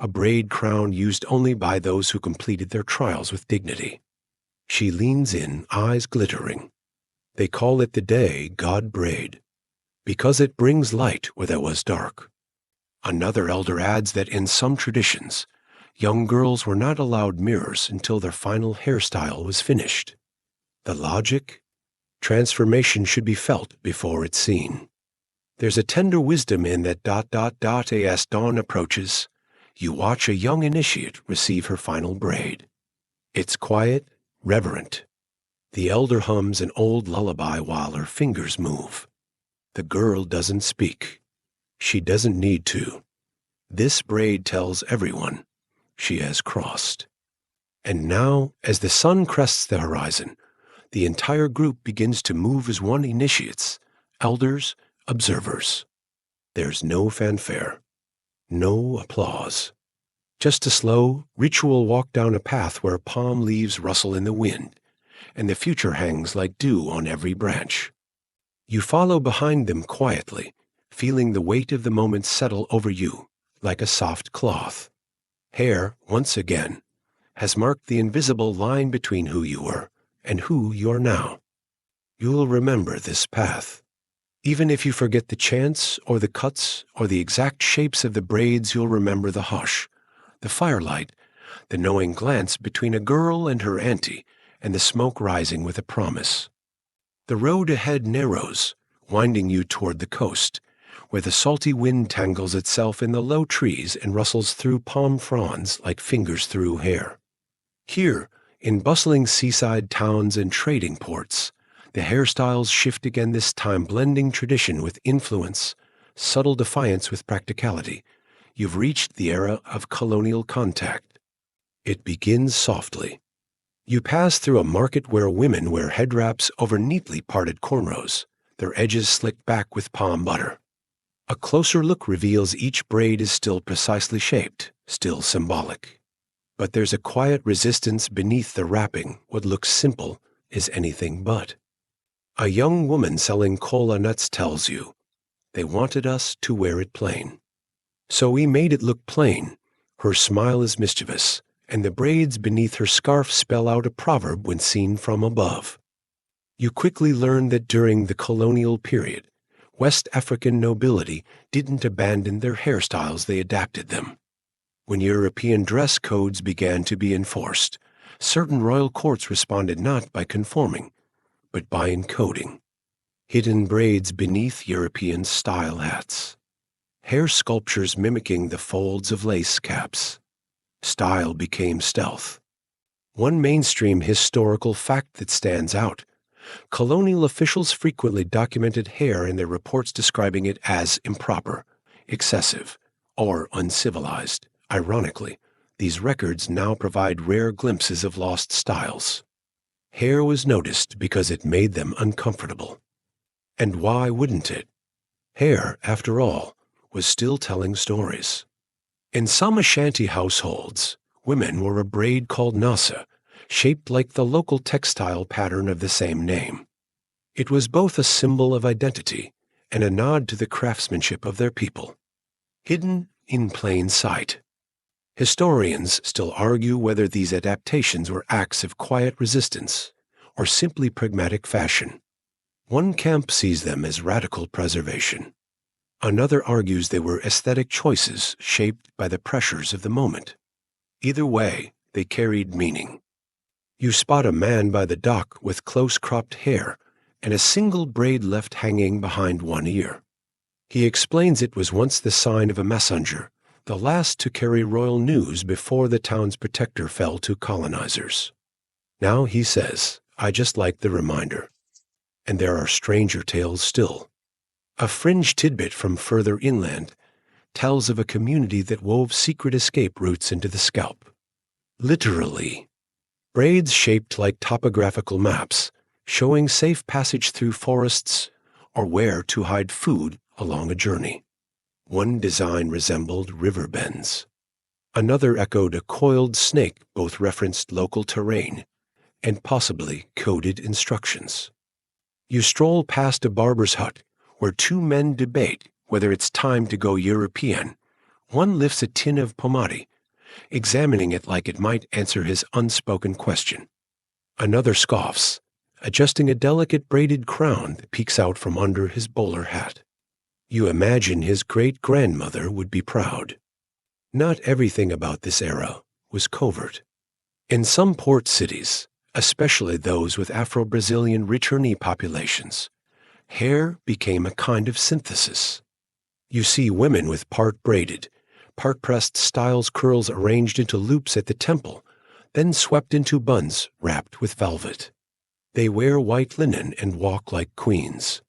a braid crown used only by those who completed their trials with dignity. She leans in, eyes glittering. They call it the day God braid, because it brings light where there was dark. Another elder adds that in some traditions, young girls were not allowed mirrors until their final hairstyle was finished. The logic? Transformation should be felt before it's seen. There's a tender wisdom in that ... as dawn approaches, you watch a young initiate receive her final braid. It's quiet, reverent. The elder hums an old lullaby while her fingers move. The girl doesn't speak. She doesn't need to. This braid tells everyone she has crossed. And now, as the sun crests the horizon, the entire group begins to move as one initiates, elders, observers. There's no fanfare, no applause. Just a slow, ritual walk down a path where palm leaves rustle in the wind, and the future hangs like dew on every branch. You follow behind them quietly, feeling the weight of the moment settle over you like a soft cloth. Hair, once again, has marked the invisible line between who you were and who you are now. You'll remember this path. Even if you forget the chants or the cuts or the exact shapes of the braids, you'll remember the hush, the firelight, the knowing glance between a girl and her auntie, and the smoke rising with a promise. The road ahead narrows, winding you toward the coast, where the salty wind tangles itself in the low trees and rustles through palm fronds like fingers through hair. Here, in bustling seaside towns and trading ports, the hairstyles shift again, this time blending tradition with influence, subtle defiance with practicality. You've reached the era of colonial contact. It begins softly. You pass through a market where women wear head wraps over neatly parted cornrows, their edges slicked back with palm butter. A closer look reveals each braid is still precisely shaped, still symbolic. But there's a quiet resistance beneath the wrapping. What looks simple is anything but. A young woman selling cola nuts tells you, they wanted us to wear it plain. So we made it look plain. Her smile is mischievous, and the braids beneath her scarf spell out a proverb when seen from above. You quickly learn that during the colonial period, West African nobility didn't abandon their hairstyles, they adapted them. When European dress codes began to be enforced, certain royal courts responded not by conforming, but by encoding. Hidden braids beneath European style hats. Hair sculptures mimicking the folds of lace caps. Style became stealth. One mainstream historical fact that stands out: colonial officials frequently documented hair in their reports, describing it as improper, excessive, or uncivilized. Ironically, these records now provide rare glimpses of lost styles. Hair was noticed because it made them uncomfortable. And why wouldn't it? Hair, after all, was still telling stories. In some Ashanti households, women wore a braid called nasa, shaped like the local textile pattern of the same name. It was both a symbol of identity and a nod to the craftsmanship of their people. Hidden in plain sight. Historians still argue whether these adaptations were acts of quiet resistance or simply pragmatic fashion. One camp sees them as radical preservation. Another argues they were aesthetic choices shaped by the pressures of the moment. Either way, they carried meaning. You spot a man by the dock with close-cropped hair and a single braid left hanging behind one ear. He explains it was once the sign of a messenger, the last to carry royal news before the town's protector fell to colonizers. Now, he says, I just like the reminder. And there are stranger tales still. A fringe tidbit from further inland tells of a community that wove secret escape routes into the scalp. Literally, braids shaped like topographical maps, showing safe passage through forests or where to hide food along a journey. One design resembled river bends. Another echoed a coiled snake, both referenced local terrain and possibly coded instructions. You stroll past a barber's hut where two men debate whether it's time to go European. One lifts a tin of pomade, examining it like it might answer his unspoken question. Another scoffs, adjusting a delicate braided crown that peeks out from under his bowler hat. You imagine his great-grandmother would be proud. Not everything about this era was covert. In some port cities, especially those with Afro-Brazilian returnee populations, hair became a kind of synthesis. You see women with part braided, part-pressed styles curls arranged into loops at the temple, then swept into buns wrapped with velvet. They wear white linen and walk like queens.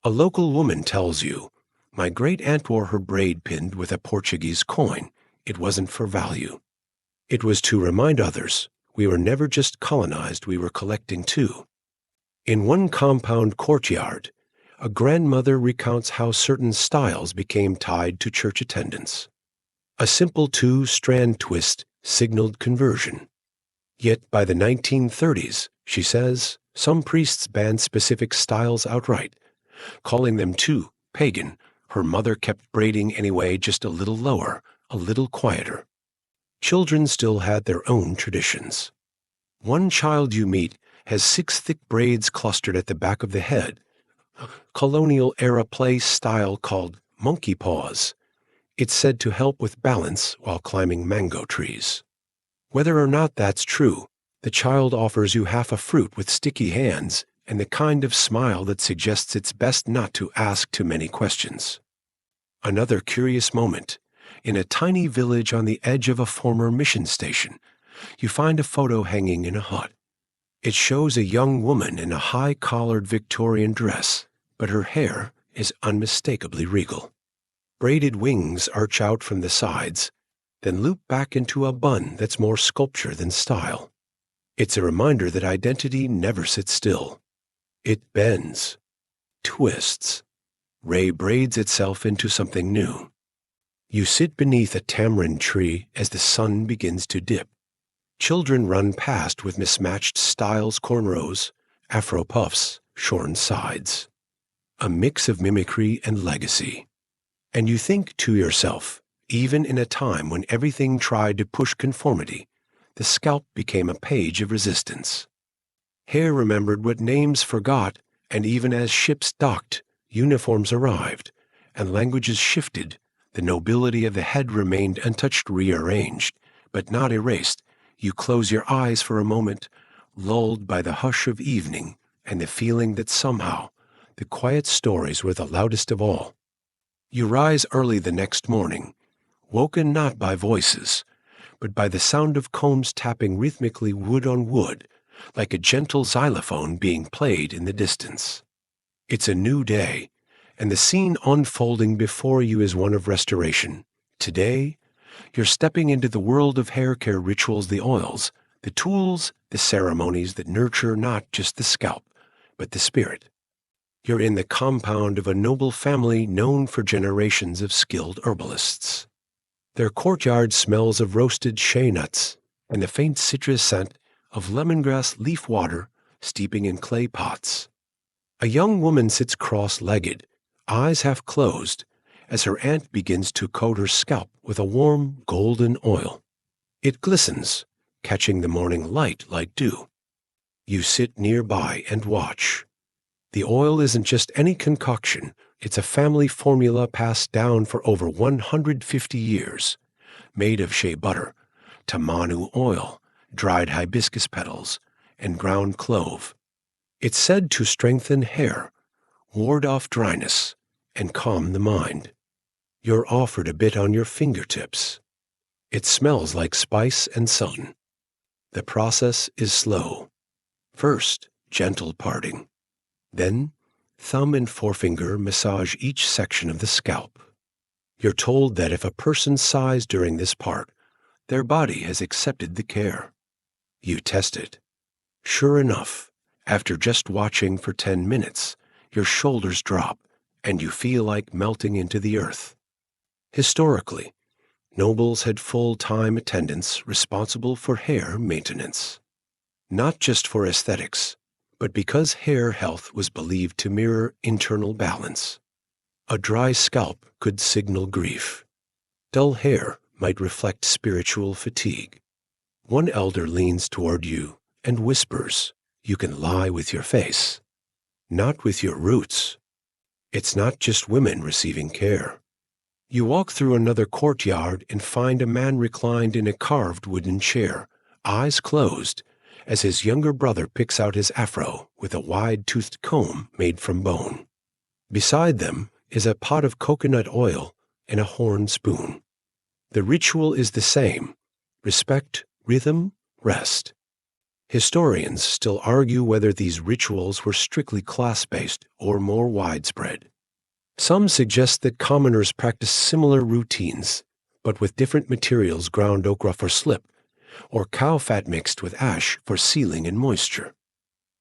A local woman tells you, "My great-aunt wore her braid pinned with a Portuguese coin. It wasn't for value. It was to remind others we were never just colonized, we were collecting too." In one compound courtyard, a grandmother recounts how certain styles became tied to church attendance. A simple two-strand twist signaled conversion. Yet by the 1930s, she says, some priests banned specific styles outright, calling them too pagan. Her mother kept braiding anyway, just a little lower, a little quieter. Children still had their own traditions. One child you meet has 6 thick braids clustered at the back of the head, a colonial-era play style called monkey paws. It's said to help with balance while climbing mango trees. Whether or not that's true, the child offers you half a fruit with sticky hands and the kind of smile that suggests it's best not to ask too many questions. Another curious moment. In a tiny village on the edge of a former mission station, you find a photo hanging in a hut. It shows a young woman in a high-collared Victorian dress, but her hair is unmistakably regal. Braided wings arch out from the sides, then loop back into a bun that's more sculpture than style. It's a reminder that identity never sits still. It bends, twists, braids itself into something new. You sit beneath a tamarind tree as the sun begins to dip. Children run past with mismatched styles, cornrows, afro puffs, shorn sides. A mix of mimicry and legacy. And you think to yourself, even in a time when everything tried to push conformity, the scalp became a page of resistance. Hair remembered what names forgot, and even as ships docked, uniforms arrived, and languages shifted, the nobility of the head remained untouched, rearranged, but not erased. You close your eyes for a moment, lulled by the hush of evening and the feeling that somehow the quiet stories were the loudest of all. You rise early the next morning, woken not by voices, but by the sound of combs tapping rhythmically wood on wood, like a gentle xylophone being played in the distance. It's a new day, and the scene unfolding before you is one of restoration. Today, you're stepping into the world of hair care rituals, the oils, the tools, the ceremonies that nurture not just the scalp, but the spirit. You're in the compound of a noble family known for generations of skilled herbalists. Their courtyard smells of roasted shea nuts and the faint citrus scent of lemongrass leaf water steeping in clay pots. A young woman sits cross-legged, eyes half closed, as her aunt begins to coat her scalp with a warm golden oil. It glistens, catching the morning light like dew. You sit nearby and watch. The oil isn't just any concoction, it's a family formula passed down for over 150 years, made of shea butter, tamanu oil, dried hibiscus petals, and ground clove. It's said to strengthen hair, ward off dryness, and calm the mind. You're offered a bit on your fingertips. It smells like spice and sun. The process is slow. First, gentle parting. Then, thumb and forefinger massage each section of the scalp. You're told that if a person sighs during this part, their body has accepted the care. You test it. Sure enough, after just watching for 10 minutes, your shoulders drop and you feel like melting into the earth. Historically, nobles had full-time attendants responsible for hair maintenance. Not just for aesthetics, but because hair health was believed to mirror internal balance. A dry scalp could signal grief. Dull hair might reflect spiritual fatigue. One elder leans toward you and whispers, "You can lie with your face, not with your roots." It's not just women receiving care. You walk through another courtyard and find a man reclined in a carved wooden chair, eyes closed, as his younger brother picks out his afro with a wide-toothed comb made from bone. Beside them is a pot of coconut oil and a horn spoon. The ritual is the same: respect, rhythm, rest. Historians still argue whether these rituals were strictly class-based or more widespread. Some suggest that commoners practiced similar routines, but with different materials: ground okra for slip, or cow fat mixed with ash for sealing and moisture.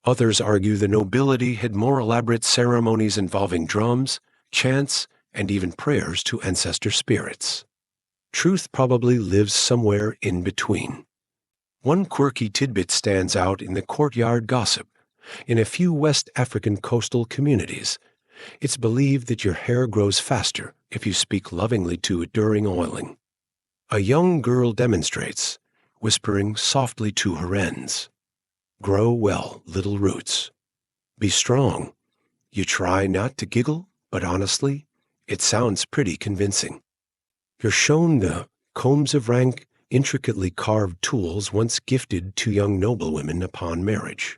Others argue the nobility had more elaborate ceremonies involving drums, chants, and even prayers to ancestor spirits. Truth probably lives somewhere in between. One quirky tidbit stands out in the courtyard gossip. In a few West African coastal communities, it's believed that your hair grows faster if you speak lovingly to it during oiling. A young girl demonstrates, whispering softly to her ends, "Grow well, little roots. Be strong." You try not to giggle, but honestly, it sounds pretty convincing. You're shown the combs of rank, intricately carved tools once gifted to young noblewomen upon marriage.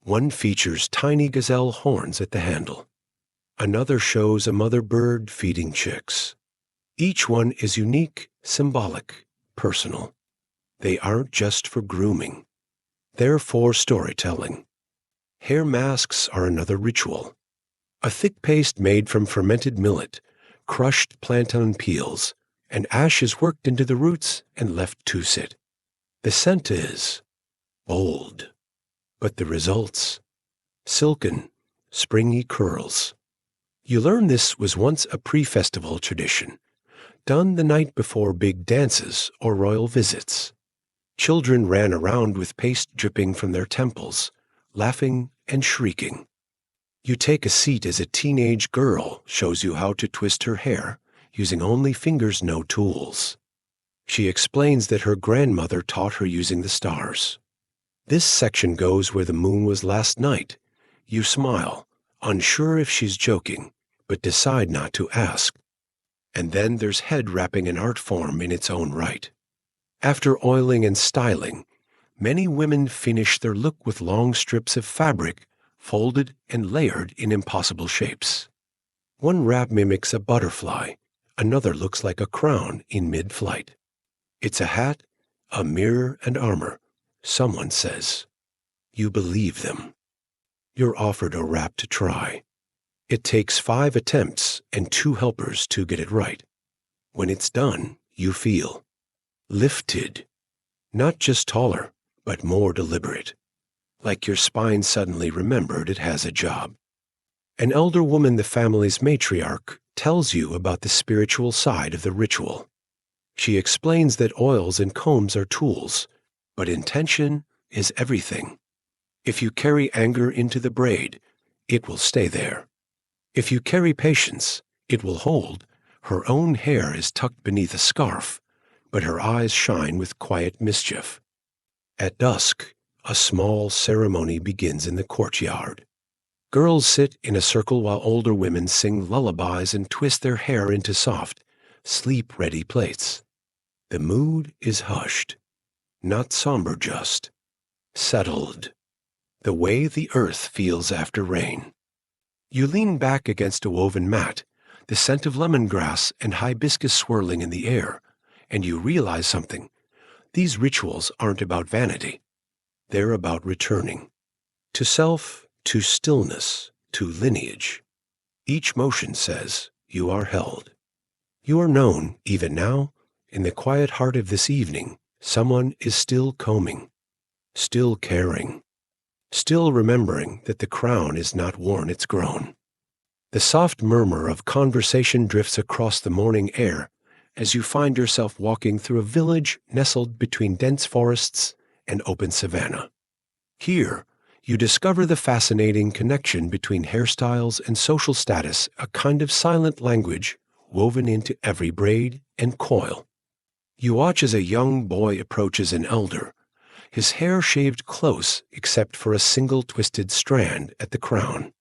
One features tiny gazelle horns at the handle. Another shows a mother bird feeding chicks. Each one is unique, symbolic, personal. They aren't just for grooming. They're for storytelling. Hair masks are another ritual. A thick paste made from fermented millet, crushed plantain peels, and ash is worked into the roots and left to sit. The scent is bold, but the results: silken, springy curls. You learn this was once a pre-festival tradition, done the night before big dances or royal visits. Children ran around with paste dripping from their temples, laughing and shrieking. You take a seat as a teenage girl shows you how to twist her hair, using only fingers, no tools. She explains that her grandmother taught her using the stars. This section goes where the moon was last night. You smile, unsure if she's joking, but decide not to ask. And then there's head wrapping, an art form in its own right. After oiling and styling, many women finish their look with long strips of fabric, folded and layered in impossible shapes. One wrap mimics a butterfly, another looks like a crown in mid-flight. It's a hat, a mirror and armor, someone says. You believe them. You're offered a wrap to try. It takes 5 attempts and 2 helpers to get it right. When it's done, you feel lifted, not just taller, but more deliberate, like your spine suddenly remembered it has a job. An elder woman, the family's matriarch, tells you about the spiritual side of the ritual. She explains that oils and combs are tools, but intention is everything. If you carry anger into the braid, it will stay there. If you carry patience, it will hold. Her own hair is tucked beneath a scarf, but her eyes shine with quiet mischief. At dusk, a small ceremony begins in the courtyard. Girls sit in a circle while older women sing lullabies and twist their hair into soft, sleep-ready plaits. The mood is hushed, not somber, just settled, the way the earth feels after rain. You lean back against a woven mat, the scent of lemongrass and hibiscus swirling in the air, and you realize something. These rituals aren't about vanity. They're about returning to self, to stillness, to lineage. Each motion says, you are held. You are known, even now, in the quiet heart of this evening. Someone is still combing, still caring, still remembering that the crown is not worn, it's grown. The soft murmur of conversation drifts across the morning air as you find yourself walking through a village nestled between dense forests and open savanna. Here, you discover the fascinating connection between hairstyles and social status, a kind of silent language woven into every braid and coil. You watch as a young boy approaches an elder, his hair shaved close except for a single twisted strand at the crown.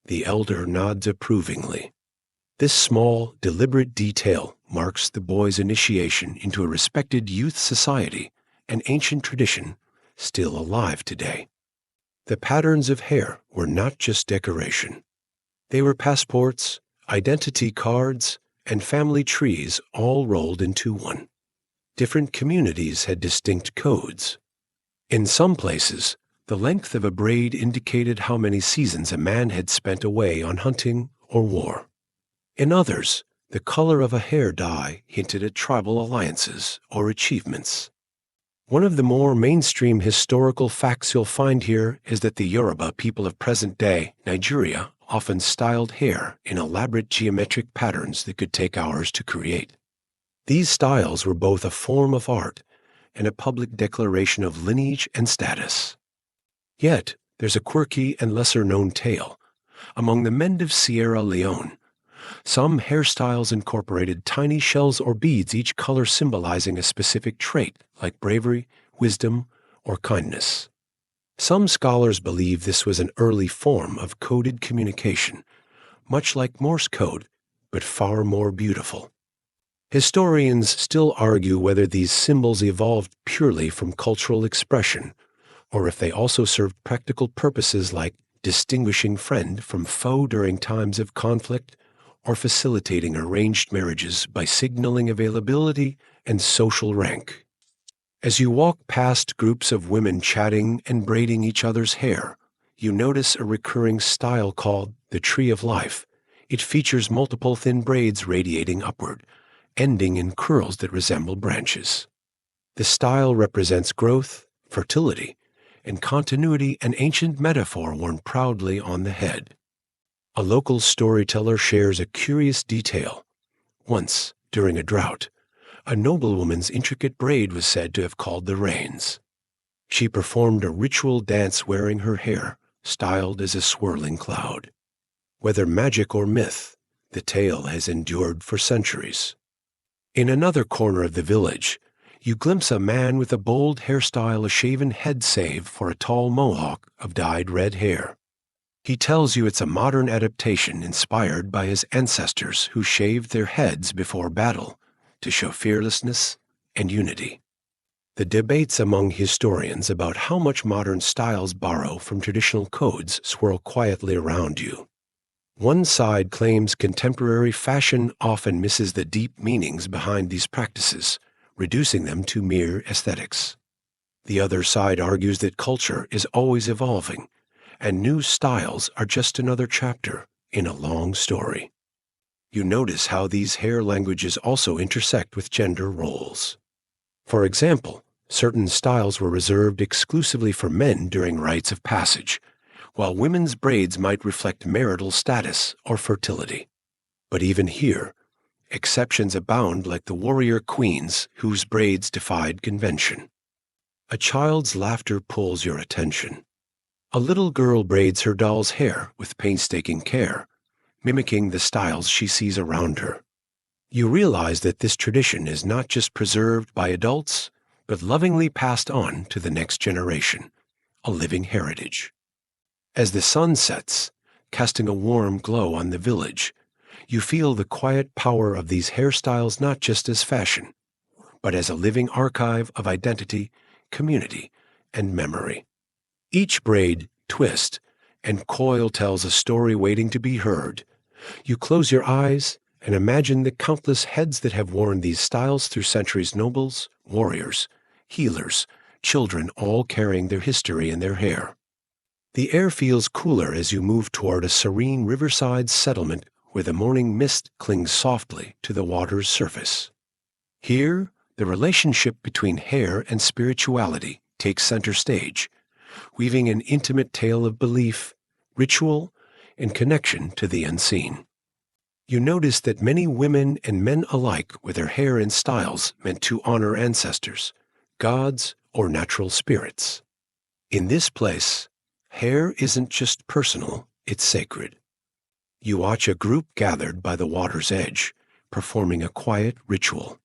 The elder nods approvingly. This small, deliberate detail marks the boy's initiation into a respected youth society, an ancient tradition still alive today. The patterns of hair were not just decoration. They were passports, identity cards, and family trees all rolled into one. Different communities had distinct codes. In some places, the length of a braid indicated how many seasons a man had spent away on hunting or war. In others, the color of a hair dye hinted at tribal alliances or achievements. One of the more mainstream historical facts you'll find here is that the Yoruba people of present-day Nigeria often styled hair in elaborate geometric patterns that could take hours to create. These styles were both a form of art and a public declaration of lineage and status. Yet, there's a quirky and lesser-known tale. Among the men of Sierra Leone, some hairstyles incorporated tiny shells or beads, each color symbolizing a specific trait like bravery, wisdom, or kindness. Some scholars believe this was an early form of coded communication, much like Morse code, but far more beautiful. Historians still argue whether these symbols evolved purely from cultural expression, or if they also served practical purposes like distinguishing friend from foe during times of conflict, or facilitating arranged marriages by signaling availability and social rank. As you walk past groups of women chatting and braiding each other's hair, you notice a recurring style called the Tree of Life. It features multiple thin braids radiating upward, ending in curls that resemble branches. The style represents growth, fertility, and continuity, an ancient metaphor worn proudly on the head. A local storyteller shares a curious detail. Once, during a drought, a noblewoman's intricate braid was said to have called the rains. She performed a ritual dance wearing her hair styled as a swirling cloud. Whether magic or myth, the tale has endured for centuries. In another corner of the village, you glimpse a man with a bold hairstyle, a shaven head save for a tall mohawk of dyed red hair. He tells you it's a modern adaptation inspired by his ancestors who shaved their heads before battle to show fearlessness and unity. The debates among historians about how much modern styles borrow from traditional codes swirl quietly around you. One side claims contemporary fashion often misses the deep meanings behind these practices, reducing them to mere aesthetics. The other side argues that culture is always evolving, and new styles are just another chapter in a long story. You notice how these hair languages also intersect with gender roles. For example, certain styles were reserved exclusively for men during rites of passage, while women's braids might reflect marital status or fertility. But even here, exceptions abound, like the warrior queens whose braids defied convention. A child's laughter pulls your attention. A little girl braids her doll's hair with painstaking care, mimicking the styles she sees around her. You realize that this tradition is not just preserved by adults, but lovingly passed on to the next generation, a living heritage. As the sun sets, casting a warm glow on the village, you feel the quiet power of these hairstyles not just as fashion, but as a living archive of identity, community, and memory. Each braid, twist, and coil tells a story waiting to be heard. You close your eyes and imagine the countless heads that have worn these styles through centuries: nobles, warriors, healers, children, all carrying their history in their hair. The air feels cooler as you move toward a serene riverside settlement where the morning mist clings softly to the water's surface. Here, the relationship between hair and spirituality takes center stage, weaving an intimate tale of belief, ritual, and connection to the unseen. You notice that many women and men alike wear their hair in styles meant to honor ancestors, gods, or natural spirits. In this place, hair isn't just personal, it's sacred. You watch a group gathered by the water's edge, performing a quiet ritual.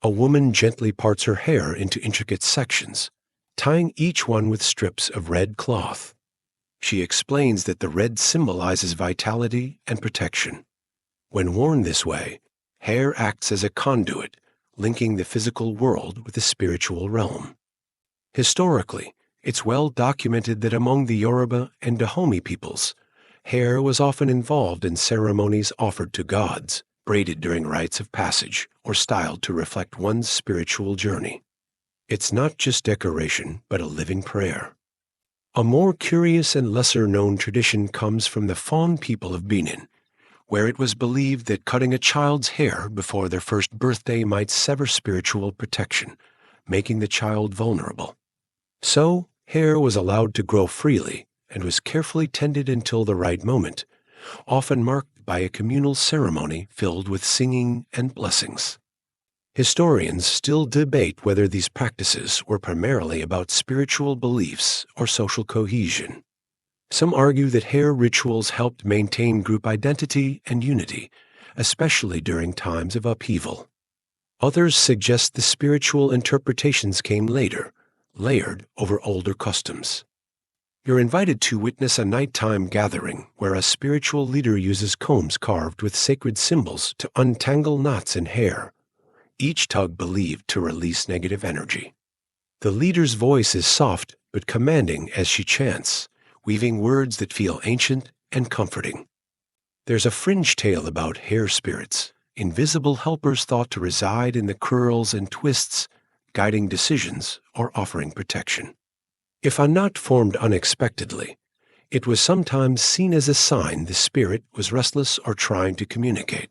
A woman gently parts her hair into intricate sections, tying each one with strips of red cloth. She explains that the red symbolizes vitality and protection. When worn this way, hair acts as a conduit, linking the physical world with the spiritual realm. Historically, it's well documented that among the Yoruba and Dahomey peoples, hair was often involved in ceremonies offered to gods, braided during rites of passage, or styled to reflect one's spiritual journey. It's not just decoration, but a living prayer. A more curious and lesser-known tradition comes from the Fon people of Benin, where it was believed that cutting a child's hair before their first birthday might sever spiritual protection, making the child vulnerable. So, hair was allowed to grow freely and was carefully tended until the right moment, often marked by a communal ceremony filled with singing and blessings. Historians still debate whether these practices were primarily about spiritual beliefs or social cohesion. Some argue that hair rituals helped maintain group identity and unity, especially during times of upheaval. Others suggest the spiritual interpretations came later, layered over older customs. You're invited to witness a nighttime gathering where a spiritual leader uses combs carved with sacred symbols to untangle knots in hair, each tug believed to release negative energy. The leader's voice is soft but commanding as she chants, weaving words that feel ancient and comforting. There's a fringe tale about hair spirits, invisible helpers thought to reside in the curls and twists, guiding decisions or offering protection. If a knot formed unexpectedly, it was sometimes seen as a sign the spirit was restless or trying to communicate.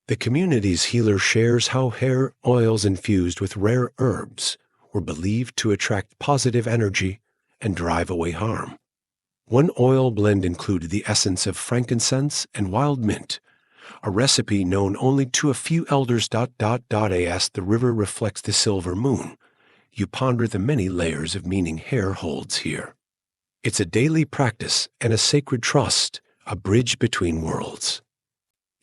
The community's healer shares how hair oils infused with rare herbs were believed to attract positive energy and drive away harm. One oil blend included the essence of frankincense and wild mint, a recipe known only to a few elders. As the river reflects the silver moon, you ponder the many layers of meaning hair holds here. It's a daily practice and a sacred trust, a bridge between worlds.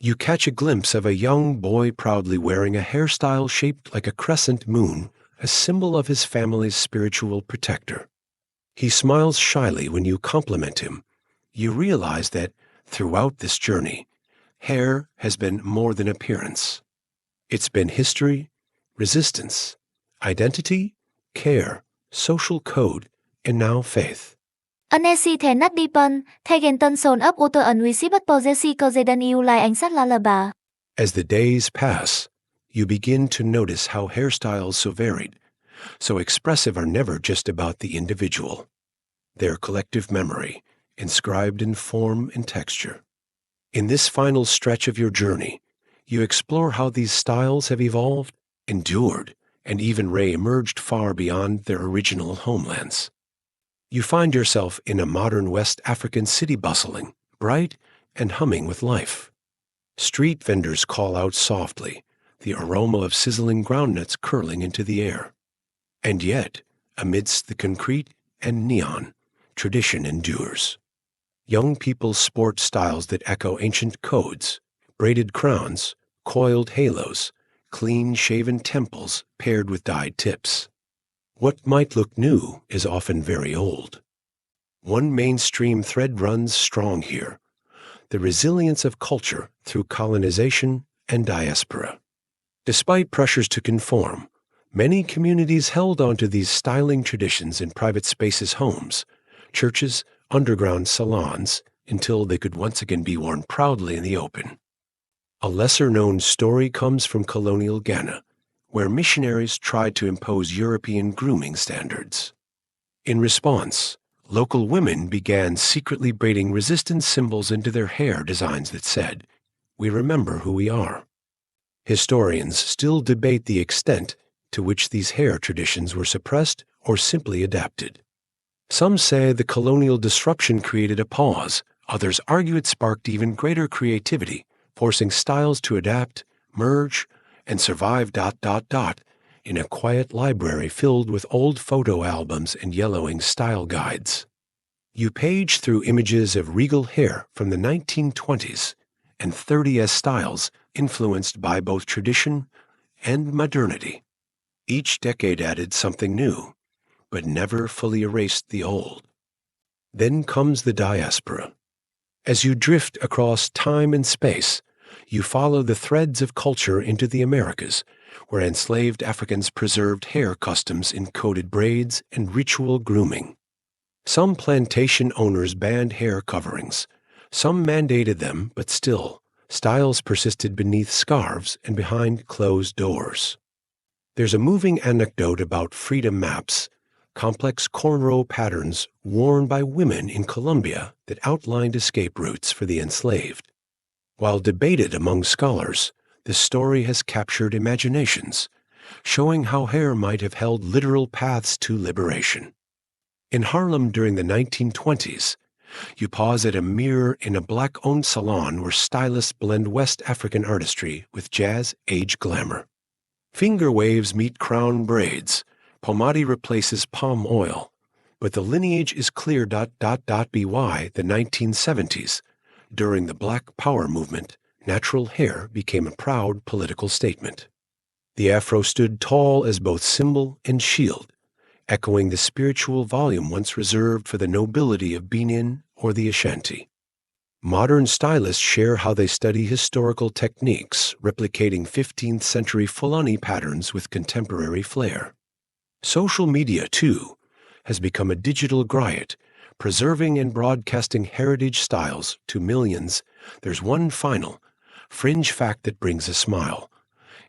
You catch a glimpse of a young boy proudly wearing a hairstyle shaped like a crescent moon, a symbol of his family's spiritual protector. He smiles shyly when you compliment him. You realize that, throughout this journey, hair has been more than appearance. It's been history, resistance, identity, care, social code, and now faith. Anesi the nát đi pân, thay gen tân sồn ấp ô tơ ẩn uy sĩ bất bò dê si cơ dê đan yêu lai ánh sát la la bà. As the days pass, you begin to notice how hairstyles so varied, so expressive are never just about the individual. They're collective memory, inscribed in form and texture. In this final stretch of your journey, you explore how these styles have evolved, endured, and even re-emerged far beyond their original homelands. You find yourself in a modern West African city bustling, bright, and humming with life. Street vendors call out softly, the aroma of sizzling groundnuts curling into the air. And yet, amidst the concrete and neon, tradition endures. Young people sport styles that echo ancient codes, braided crowns, coiled halos, clean-shaven temples paired with dyed tips. What might look new is often very old. One mainstream thread runs strong here: the resilience of culture through colonization and diaspora. Despite pressures to conform, many communities held onto these styling traditions in private spaces, homes, churches, underground salons, until they could once again be worn proudly in the open. A lesser-known story comes from colonial Ghana, where missionaries tried to impose European grooming standards. In response, local women began secretly braiding resistance symbols into their hair, designs that said, "We remember who we are." Historians still debate the extent to which these hair traditions were suppressed or simply adapted. Some say the colonial disruption created a pause. Others argue it sparked even greater creativity, forcing styles to adapt, merge, and survive. In a quiet library filled with old photo albums and yellowing style guides. You page through images of regal hair from the 1920s and 30s styles influenced by both tradition and modernity. Each decade added something new, but never fully erased the old. Then comes the diaspora. As you drift across time and space, you follow the threads of culture into the Americas, where enslaved Africans preserved hair customs in coded braids and ritual grooming. Some plantation owners banned hair coverings. Some mandated them, but still, Styles persisted beneath scarves and behind closed doors. There's a moving anecdote about freedom maps, complex cornrow patterns worn by women in Colombia that outlined escape routes for the enslaved. While debated among scholars, the story has captured imaginations, showing how hair might have held literal paths to liberation. In Harlem during the 1920s, you pause at a mirror in a black-owned salon where stylists blend West African artistry with jazz-age glamour. Finger waves meet crown braids, pomade replaces palm oil, but the lineage is clear. By the 1970s, during the Black Power movement, natural hair became a proud political statement. The afro stood tall as both symbol and shield, echoing the spiritual volume once reserved for the nobility of Benin or the Ashanti. Modern stylists share how they study historical techniques, replicating 15th century Fulani patterns with contemporary flair. Social media, too, has become a digital griot, preserving and broadcasting heritage styles to millions. There's one final, fringe fact that brings a smile.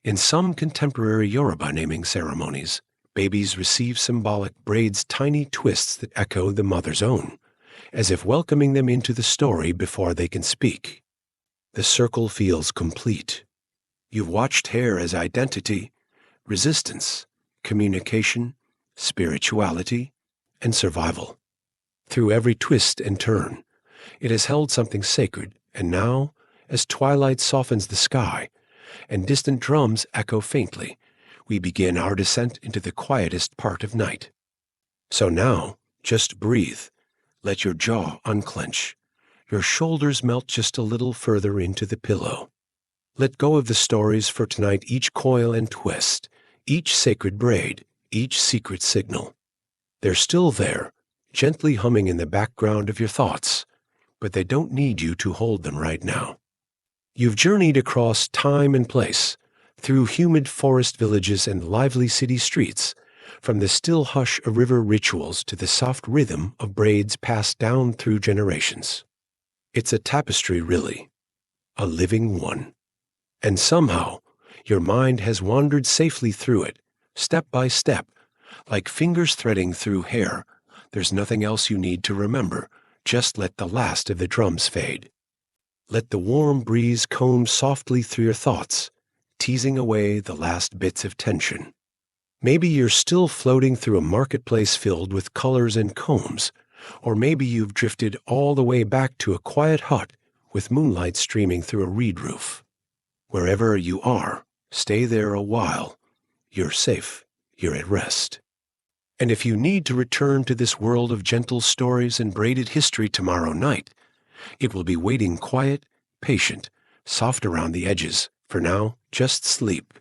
In some contemporary Yoruba naming ceremonies, babies receive symbolic braids, tiny twists that echo the mother's own, as if welcoming them into the story before they can speak. The circle feels complete. You've watched hair as identity, resistance, communication, spirituality, and survival. Through every twist and turn, it has held something sacred, and now, as twilight softens the sky and distant drums echo faintly, we begin our descent into the quietest part of night. So now, just breathe. Let your jaw unclench. Your shoulders melt just a little further into the pillow. Let go of the stories for tonight, each coil and twist, each sacred braid, each secret signal. They're still there, gently humming in the background of your thoughts, but they don't need you to hold them right now. You've journeyed across time and place, through humid forest villages and lively city streets, from the still hush of river rituals to the soft rhythm of braids passed down through generations. It's a tapestry, really, a living one. And somehow, your mind has wandered safely through it, step by step, like fingers threading through hair. There's nothing else you need to remember. Just let the last of the drums fade. Let the warm breeze comb softly through your thoughts, teasing away the last bits of tension. Maybe you're still floating through a marketplace filled with colors and combs, or maybe you've drifted all the way back to a quiet hut with moonlight streaming through a reed roof. Wherever you are, stay there a while. You're safe. You're at rest. And if you need to return to this world of gentle stories and braided history tomorrow night, it will be waiting quiet, patient, soft around the edges. For now, just sleep.